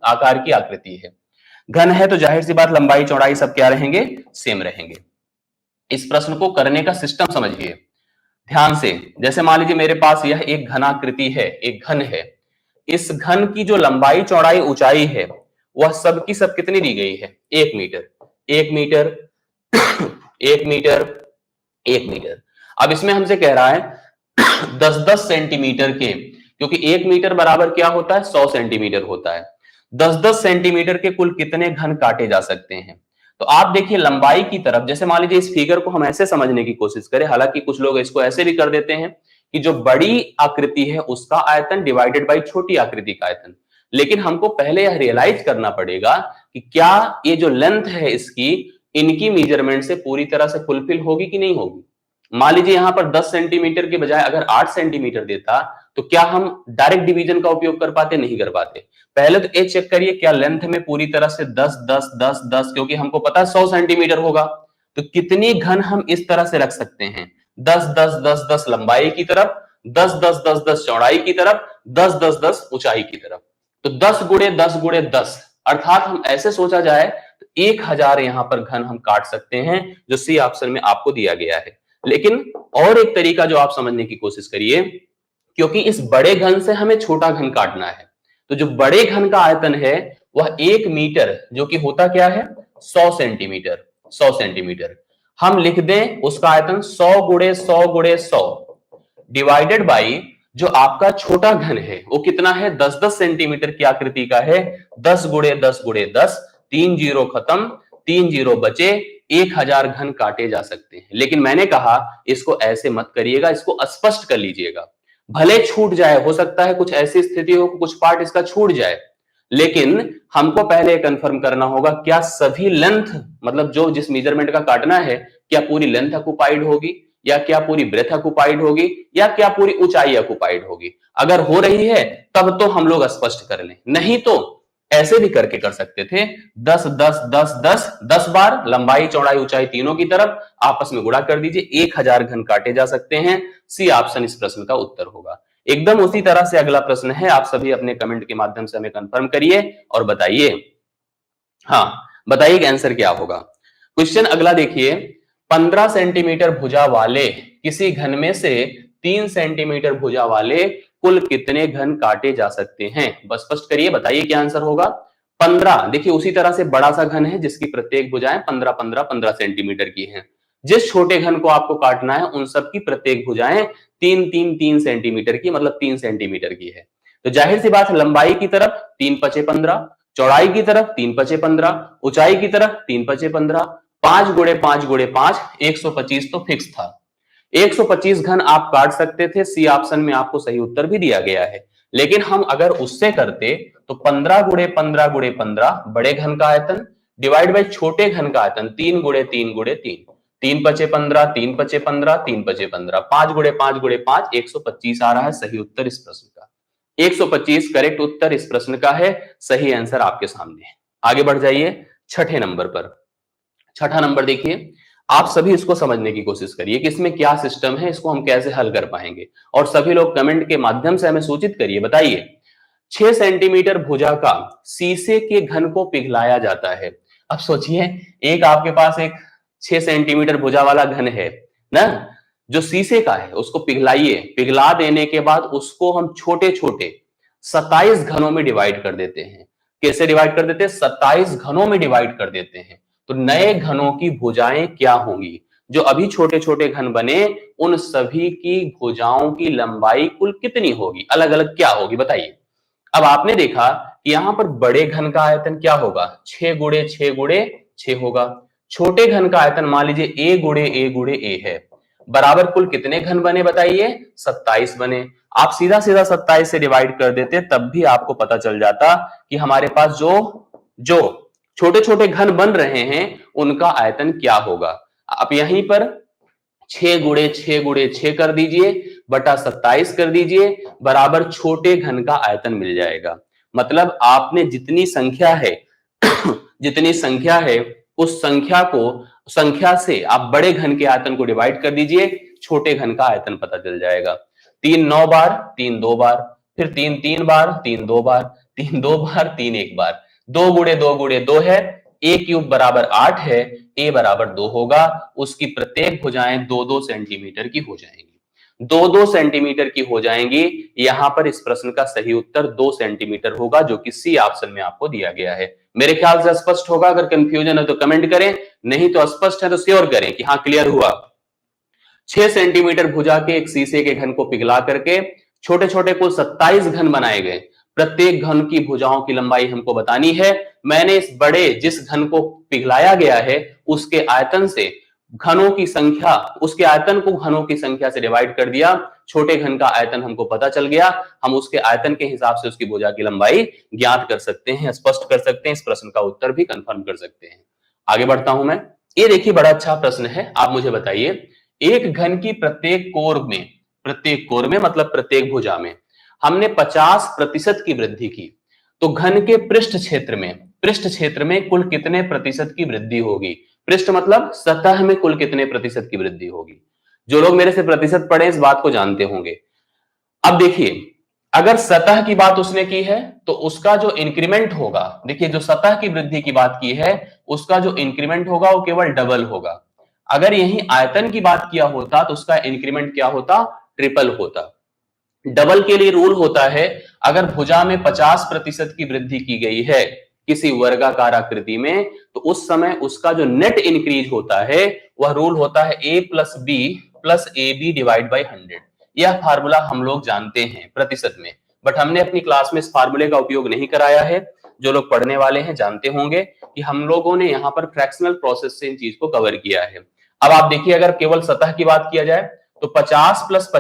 Speaker 1: आकार की आकृति है, घन है तो जाहिर सी बात लंबाई चौड़ाई सब क्या रहेंगे, सेम रहेंगे। इस प्रश्न को करने का सिस्टम समझिए ध्यान से। जैसे मान लीजिए मेरे पास यह एक घनाकृति है, एक घन है। इस घन की जो लंबाई चौड़ाई ऊंचाई है वह सब की सब कितनी दी गई है, 1 मीटर 1 मीटर 1 मीटर 1 मीटर। अब इसमें हमसे कह रहा है 10-10 सेंटीमीटर के, क्योंकि 1 मीटर बराबर क्या होता है, 100 सेंटीमीटर होता है। 10-10 सेंटीमीटर के कुल कितने घन काटे जा सकते हैं। तो आप देखिए लंबाई की तरफ, जैसे मान लीजिए इस फिगर को हम ऐसे समझने की कोशिश करें, हालांकि कुछ लोग इसको ऐसे भी कर देते हैं कि जो बड़ी आकृति है उसका आयतन डिवाइडेड बाई छोटी आकृति का आयतन। लेकिन हमको पहले यह रियलाइज करना पड़ेगा कि क्या ये जो लेंथ है इसकी, इनकी मेजरमेंट से पूरी तरह से फुलफिल होगी कि नहीं होगी। मान लीजिए यहां पर 10 सेंटीमीटर के बजाय अगर 8 सेंटीमीटर देता तो क्या हम डायरेक्ट डिवीजन का उपयोग कर पाते, नहीं कर पाते। पहले तो ये चेक करिए क्या लेंथ में पूरी तरह से 10 10 10 10, क्योंकि हमको पता है 100 सेंटीमीटर होगा, तो कितनी घन हम इस तरह से रख सकते हैं, 10 10 10 10 लंबाई की तरफ, 10 10 10 10 चौड़ाई की तरफ, 10 10 10 ऊंचाई की तरफ। तो 10 गुणे 10 गुणे 10, अर्थात हम ऐसे सोचा जाए तो 1000 यहां पर घन हम काट सकते हैं, जो सी ऑप्शन में आपको दिया गया है। लेकिन और एक तरीका जो आप समझने की कोशिश करिए, क्योंकि इस बड़े घन से हमें छोटा घन काटना है, तो जो बड़े घन का आयतन है वह 1 मीटर, जो कि होता क्या है 100 सेंटीमीटर, 100 सेंटीमीटर। हम लिख दें उसका आयतन 100 गुणे 100 गुणे 100 डिवाइडेड बाई जो आपका छोटा घन है वो कितना है, 10 10 सेंटीमीटर की आकृति का है, 10 गुणे 10 गुणे 10, 3 जीरो खत्म, 3 जीरो बचे, 1000 घन काटे जा सकते हैं। लेकिन मैंने कहा इसको ऐसे मत करिएगा, इसको स्पष्ट कर लीजिएगा। भले छूट जाए, हो सकता है कुछ ऐसी स्थिति हो कुछ पार्ट इसका छूट जाए, लेकिन हमको पहले कंफर्म करना होगा क्या सभी लेंथ, मतलब जो जिस मेजरमेंट का काटना है, क्या पूरी लेंथ ऑक्युपाइड होगी, या क्या पूरी ब्रेथ ऑक्युपाइड होगी, या क्या पूरी ऊंचाई ऑक्युपाइड होगी। अगर हो रही है तब तो हम लोग स्पष्ट कर लें, नहीं तो ऐसे भी करके कर सकते थे, 10 10 10 10 10 बार लंबाई चौड़ाई ऊंचाई तीनों की तरफ आपस में गुणा कर दीजिए, 1000 घन काटे जा सकते हैं। सी ऑप्शन इस प्रश्न का उत्तर होगा। एकदम उसी तरह से अगला प्रश्न है, आप सभी अपने कमेंट के माध्यम से हमें कंफर्म करिए और बताइए, हाँ बताइए कि आंसर क्या होगा। क्वेश्चन अगला देखिए, 15 सेंटीमीटर भुजा वाले किसी घन में से 3 सेंटीमीटर भुजा वाले कुल कितने घन काटे जा सकते हैं। बस स्पष्ट करिए, बताइए क्या आंसर होगा। 15, देखिए उसी तरह से बड़ा सा घन है जिसकी प्रत्येक भुजाएं 15 15 15 सेंटीमीटर की हैं। जिस छोटे घन को आपको काटना है उन सब की प्रत्येक भुजाएं 3 सेंटीमीटर की, मतलब 3 सेंटीमीटर की है। तो जाहिर सी बात है लंबाई की तरफ 3 पचे 15, चौड़ाई की तरफ 3 पचे 15, ऊंचाई की तरफ 3 पचे 15, 5 गुणे 5 गुणे 5, 125 तो फिक्स था। 125 घन आप काट सकते थे, सी ऑप्शन में आपको सही उत्तर भी दिया गया है। लेकिन हम अगर उससे करते तो 15 गुणे 15 गुणे 15 बड़े घन का आयतन डिवाइड बाई छोटे घन का आयतन 3 गुणे 3 गुणे 3, 3 पचे 15, 3 पचे 15, 3 पचे 15, 5 गुणे 5 गुणे 5, 125 आ रहा है सही उत्तर इस प्रश्न का। 125 करेक्ट उत्तर इस प्रश्न का है, सही आंसर आपके सामने है। आगे बढ़ जाइए छठे नंबर पर। छठा नंबर देखिए, आप सभी इसको समझने की कोशिश करिए कि इसमें क्या सिस्टम है, इसको हम कैसे हल कर पाएंगे, और सभी लोग कमेंट के माध्यम से हमें सूचित करिए। बताइए 6 सेंटीमीटर भुजा का शीशे के घन को पिघलाया जाता है। अब सोचिए एक आपके पास एक 6 सेंटीमीटर भुजा वाला घन है ना, जो शीशे का है, उसको पिघलाइए, पिघला देने के बाद उसको हम छोटे छोटे 27 घनों में डिवाइड कर देते हैं। कैसे डिवाइड कर देते हैं, 27 घनों में डिवाइड कर देते हैं। तो नए घनों की भुजाएं क्या होंगी, जो अभी छोटे छोटे घन बने उन सभी की भुजाओं की लंबाई कुल कितनी होगी, अलग अलग क्या होगी बताइए। अब आपने देखा कि यहां पर बड़े घन का आयतन क्या होगा, 6 गुणे 6 गुणे 6 होगा। छोटे घन का आयतन मान लीजिए a गुणे a गुणे a है, बराबर कुल कितने घन बने बताइए, 27 बने। आप सीधा सीधा 27 से डिवाइड कर देते तब भी आपको पता चल जाता कि हमारे पास जो जो छोटे छोटे घन बन रहे हैं उनका आयतन क्या होगा। आप यहीं पर 6 गुणे 6 गुणे 6 कर दीजिए बटा 27 कर दीजिए, बराबर छोटे घन का आयतन मिल जाएगा। मतलब आपने जितनी संख्या है जितनी संख्या है उस संख्या से आप बड़े घन के आयतन को डिवाइड कर दीजिए, छोटे घन का आयतन पता चल जाएगा। 3 9 बार, 3 2 बार, फिर 3 3 बार, 3 2 बार, 3 2 बार, 3 1 बार, 2 गुणे 2 है, a क्यूब बराबर 8 है, a बराबर 2 होगा। उसकी प्रत्येक भुजाएं 2-2 सेंटीमीटर की हो जाएंगी, 2-2 सेंटीमीटर की हो जाएंगी। यहां पर इस प्रश्न का सही उत्तर 2 सेंटीमीटर होगा, जो कि सी ऑप्शन में आपको दिया गया है। मेरे ख्याल से स्पष्ट होगा, अगर कंफ्यूजन है तो कमेंट करें, नहीं तो अस्पष्ट है तो श्योर करें कि हाँ क्लियर हुआ। 6 सेंटीमीटर भुजा के एक शीशे के घन को पिघला करके छोटे छोटे कुल 27 घन बनाए गए। प्रत्येक घन की भुजाओं की लंबाई हमको बतानी है। मैंने इस बड़े जिस घन को पिघलाया गया है उसके आयतन से घनों की संख्या, उसके आयतन को घनों की संख्या से डिवाइड कर दिया, छोटे घन का आयतन हमको पता चल गया। हम उसके आयतन के हिसाब से उसकी भुजा की लंबाई ज्ञात कर सकते हैं, स्पष्ट कर सकते हैं, इस प्रश्न का उत्तर भी कंफर्म कर सकते हैं। आगे बढ़ता हूं मैं। ये देखिए बड़ा अच्छा प्रश्न है। आप मुझे बताइए, एक घन की प्रत्येक कोर में मतलब प्रत्येक भुजा में हमने 50% की वृद्धि की, तो घन के पृष्ठ क्षेत्र में कुल कितने प्रतिशत की वृद्धि होगी। पृष्ठ मतलब सतह में कुल कितने प्रतिशत की वृद्धि होगी। जो लोग मेरे से प्रतिशत पढ़े इस बात को जानते होंगे। अब देखिए, अगर सतह की बात उसने की है तो उसका जो इंक्रीमेंट होगा, देखिए जो सतह की वृद्धि की बात की है उसका जो इंक्रीमेंट होगा वो केवल डबल होगा। अगर यही आयतन की बात किया होता तो उसका इंक्रीमेंट क्या होता, ट्रिपल होता। डबल के लिए रूल होता है, अगर भुजा में 50% की वृद्धि की गई है किसी वर्गाकार आकृति में, तो उस समय उसका जो नेट इंक्रीज होता है वह रूल होता है a plus B plus A B divide by 100। यह फार्मूला हम लोग जानते हैं प्रतिशत में, बट हमने अपनी क्लास में इस फार्मूले का उपयोग नहीं कराया है। जो लोग पढ़ने वाले हैं जानते होंगे कि हम लोगों ने यहाँ पर फ्रैक्शनल प्रोसेस से इन चीज को कवर किया है। अब आप देखिए, अगर केवल सतह की बात किया जाए तो 50 प्लस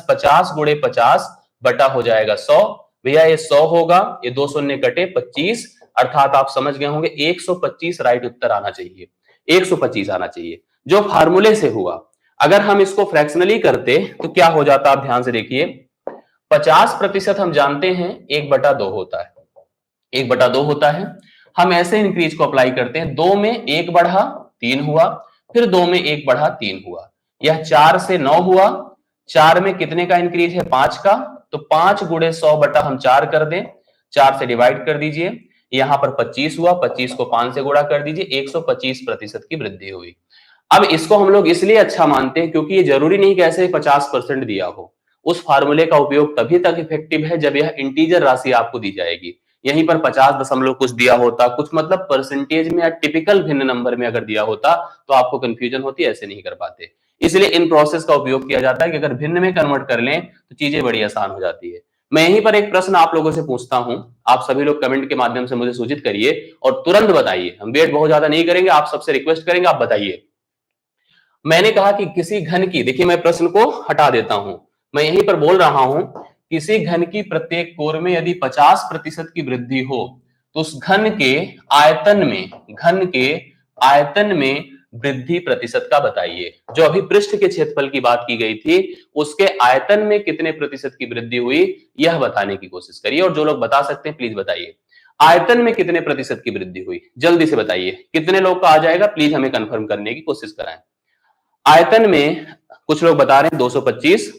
Speaker 1: 50 गुणे 50 बटा हो जाएगा 100। भैया ये 100 होगा, ये 2 शून्य कटे 25, अर्थात आप समझ गए होंगे 125 राइट उत्तर आना चाहिए, 125 आना चाहिए जो फार्मूले से हुआ। अगर हम इसको फ्रैक्शनली करते तो क्या हो जाता, आप ध्यान से देखिए। 50% हम जानते हैं 1/2 होता है, 1/2 होता है। हम ऐसे इंक्रीज को अप्लाई करते हैं, 2 में 1 बढ़ा 3 हुआ, फिर 2 में 1 बढ़ा 3 हुआ, यह 4 से 9 हुआ। 4 में कितने का इंक्रीज है, 5 का, तो 5 गुणे 100 बटा हम 4 कर दें, 4 से डिवाइड कर दीजिए, यहां पर 25 हुआ, 25 को 5 से गुणा कर दीजिए, 125% की वृद्धि हुई। अब इसको हम लोग इसलिए अच्छा मानते हैं क्योंकि ये जरूरी नहीं कि ऐसे 50% दिया हो। उस फार्मूले का उपयोग तभी तक इफेक्टिव है जब यह इंटीजर राशि आपको दी जाएगी। यहीं पर 50 दशमलव कुछ दिया होता, कुछ मतलब परसेंटेज में या टिपिकल भिन्न नंबर में अगर दिया होता तो आपको कंफ्यूजन होती, ऐसे नहीं कर पाते। इसलिए इन प्रोसेस का उपयोग किया जाता है कि अगर भिन्न में कन्वर्ट कर लें तो चीजें बड़ी आसान हो जाती है। मैं यहीं पर एक प्रश्न आप लोगों से पूछता हूं, आप सभी लोग कमेंट के माध्यम से मुझे सूचित करिए और तुरंत बताइए। हम वेट बहुत ज्यादा नहीं करेंगे, आप सबसे रिक्वेस्ट करेंगे, आप बताइए। मैंने कहा कि किसी घन की, देखिए मैं प्रश्न को हटा देता हूं, मैं यहीं पर बोल रहा हूं किसी घन की प्रत्येक कोर में यदि 50% की वृद्धि हो तो उस घन के आयतन में वृद्धि प्रतिशत का बताइए। जो अभी पृष्ठ के क्षेत्रफल की बात की गई थी उसके आयतन में कितने प्रतिशत की वृद्धि हुई यह बताने की कोशिश करिए, और जो लोग बता सकते हैं प्लीज बताइए। आयतन में कितने प्रतिशत की वृद्धि हुई, जल्दी से बताइए। कितने लोग का आ जाएगा प्लीज हमें कंफर्म करने की कोशिश कराएं। आयतन में कुछ लोग बता रहे हैं 225,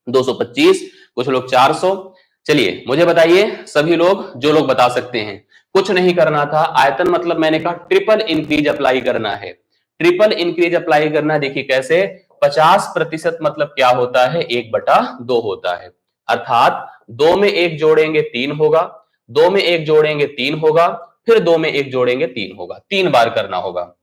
Speaker 1: 225, कुछ लोग 400। चलिए मुझे बताइए सभी लोग, जो लोग बता सकते हैं। कुछ नहीं करना था, आयतन मतलब मैंने कहा ट्रिपल इंक्रीज अप्लाई करना है, ट्रिपल इंक्रीज अप्लाई करना है। देखिए कैसे, 50% मतलब क्या होता है, 1/2 होता है, अर्थात 2 में 1 जोड़ेंगे 3 होगा, 2 में 1 जोड़ेंगे 3 होगा, फिर 2 में 1 जोड़ेंगे 3 होगा, 3 बार करना होगा।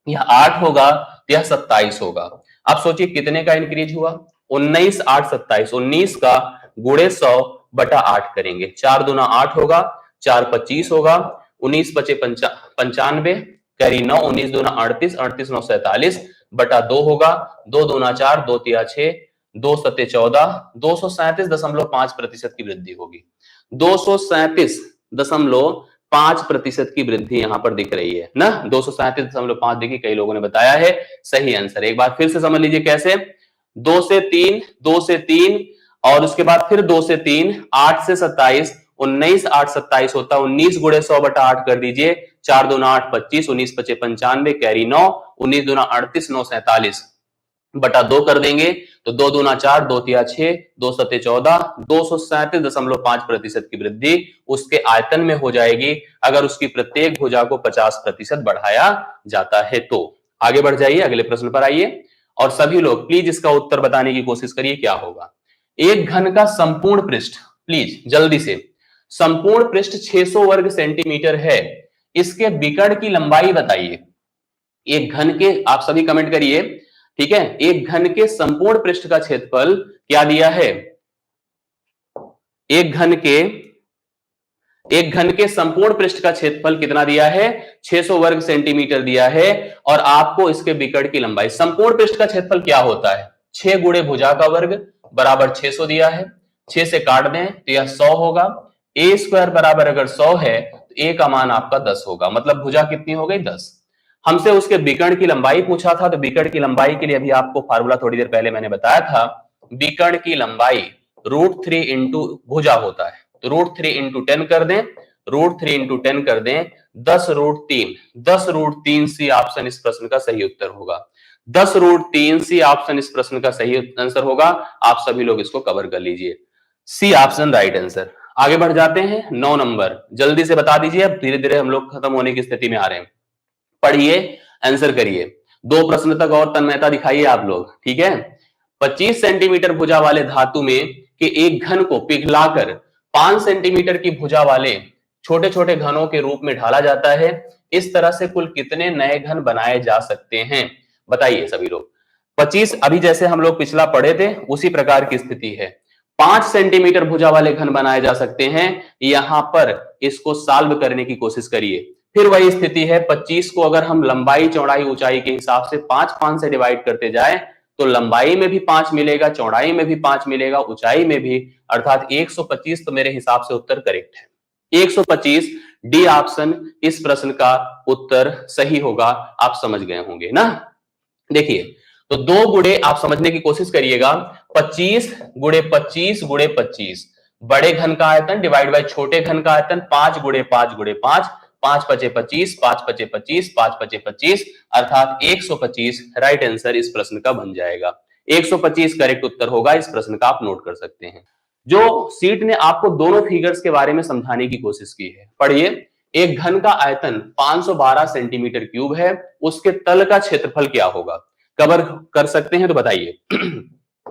Speaker 1: यह 8 होगा, यह 27 होगा। अब सोचिए कितने का इंक्रीज हुआ, 19 8 27, 19 का गुणे 100 बटा 8 करेंगे, 4 दूना 8 होगा, 4 25 होगा, 19 पचे 95, कैरी 9, 19 दूना 38, 38 9 47 बटा 2 होगा, 2 दूना 4, 2 तिया 6, 2 सत्ते 14, 237.5% की वृद्धि होगी। 237.5% की वृद्धि यहां पर दिख रही है ना, 237.5 देखिए कई लोगों ने बताया है सही आंसर। एक बार फिर से समझ लीजिए कैसे, 2 से 3, 2 से 3 और उसके बाद फिर 2 से 3, 8 से 27, 19 8 27 होता है, 19 गुणे 100 बटा 8 कर दीजिए, 4 दूना 8 25, 19 पचे 95, कैरी 9, 19 दूना 38 9 47 बटा 2 कर देंगे तो 2 दूना 4, 2 तिया 6, 2 सत्ते 14, 237.5% की वृद्धि उसके आयतन में हो जाएगी अगर उसकी प्रत्येक भुजा को 50% बढ़ाया जाता है तो। आगे बढ़ जाइए, अगले प्रश्न पर आइए और सभी लोग प्लीज इसका उत्तर बताने की कोशिश करिए क्या होगा। एक घन का संपूर्ण पृष्ठ, प्लीज जल्दी से, संपूर्ण पृष्ठ 600 वर्ग सेंटीमीटर है, इसके विकर्ण की लंबाई बताइए। एक घन के, आप सभी कमेंट करिए, ठीक है, एक घन के संपूर्ण पृष्ठ का क्षेत्रफल क्या दिया है, एक घन के संपूर्ण पृष्ठ का क्षेत्रफल कितना दिया है, 600 वर्ग सेंटीमीटर दिया है और आपको इसके विकर्ण की लंबाई, संपूर्ण पृष्ठ का क्षेत्रफल क्या होता है, 6 गुणे भुजा का वर्ग बराबर 600 दिया है, 6 से काट दें तो यह 100 होगा, ए स्क्वायर बराबर अगर 100 है तो ए का मान आपका 10 होगा, मतलब भुजा कितनी हो गई 10। हमसे उसके विकर्ण की लंबाई पूछा था, तो विकर्ण की लंबाई के लिए अभी आपको फार्मूला थोड़ी देर पहले मैंने बताया था, विकर्ण की लंबाई √3 इंटू भुजा होता है, तो √3 इंटू 10 कर दें, √3 इंटू 10 कर दें, 10√3, 10√3 सी ऑप्शन इस प्रश्न का सही उत्तर होगा, 10√3 सी ऑप्शन इस प्रश्न का सही आंसर होगा। आप सभी लोग इसको कवर कर लीजिए, सी ऑप्शन राइट आंसर। आगे बढ़ जाते हैं, 9 नंबर जल्दी से बता दीजिए, अब धीरे धीरे हम लोग खत्म होने की स्थिति में आ रहे हैं। पढ़िए, आंसर करिए, 2 प्रश्न तक और तन्मयता दिखाइए आप लोग, ठीक है। 25 सेंटीमीटर भुजा वाले धातु में के एक घन को पिघलाकर 5 सेंटीमीटर की भुजा वाले छोटे छोटे घनों के रूप में ढाला जाता है, इस तरह से कुल कितने नए घन बनाए जा सकते हैं, बताइए सभी लोग। 25, अभी जैसे हम लोग पिछला पढ़े थे उसी प्रकार की स्थिति है, 5 सेंटीमीटर भुजा वाले घन बनाए जा सकते हैं, यहां पर इसको सॉल्व करने की कोशिश करिए। फिर वही स्थिति है, 25 को अगर हम लंबाई चौड़ाई ऊंचाई के हिसाब से 5 से डिवाइड करते जाए तो लंबाई में भी 5 मिलेगा, चौड़ाई में भी 5 मिलेगा, ऊंचाई में भी, अर्थात 125 तो मेरे हिसाब से उत्तर करेक्ट है। 125 डी ऑप्शन इस प्रश्न का उत्तर सही होगा, आप समझ गए होंगे ना। देखिए, तो 2 गुणे आप समझने की कोशिश करिएगा, 25 गुणे 25 गुणे 25, बड़े घन का आयतन डिवाइड बाय छोटे घन का आयतन, 5 गुणे 5 गुणे 5, 5 पचे 25, 5 पचे 25, 5 पचे 25, अर्थात 125 राइट आंसर इस प्रश्न का बन जाएगा। 125 करेक्ट उत्तर होगा इस प्रश्न का, आप नोट कर सकते हैं। जो सीट ने आपको दोनों फिगर्स के बारे में समझाने की कोशिश की है, पढ़िए, एक घन का आयतन 512 सेंटीमीटर क्यूब है, उसके तल का क्षेत्रफल क्या होगा, कवर कर सकते हैं तो बताइए।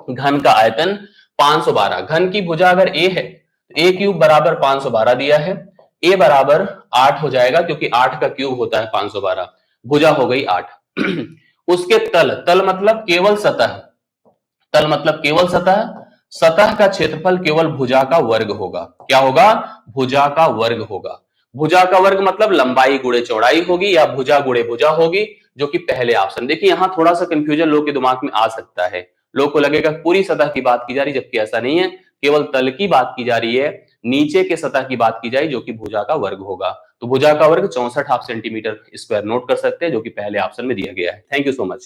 Speaker 1: घन का आयतन 512, घन की भुजा अगर ए है, ए क्यूब बराबर 512 दिया है, ए बराबर 8 हो जाएगा क्योंकि 8 का क्यूब होता है 512, भुजा हो गई 8। उसके तल, तल मतलब केवल सतह, तल मतलब केवल सतह, सतह का क्षेत्रफल केवल भुजा का वर्ग होगा, क्या होगा, भुजा का वर्ग होगा। भुजा का वर्ग मतलब लंबाई गुणे चौड़ाई होगी या भुजा गुणे भुजा होगी, जो कि पहले ऑप्शन। देखिए यहां थोड़ा सा कंफ्यूजन लोग के दिमाग में आ सकता है, लोग को लगेगा पूरी सतह की बात की जा रही, जबकि ऐसा नहीं है, केवल तल की बात की जा रही है, नीचे के सतह की बात की जाए जो कि भुजा का वर्ग होगा। तो भुजा का वर्ग 64 हाफ सेंटीमीटर स्क्वायर नोट कर सकते हैं, जो कि पहले ऑप्शन में दिया गया है। Thank you so much.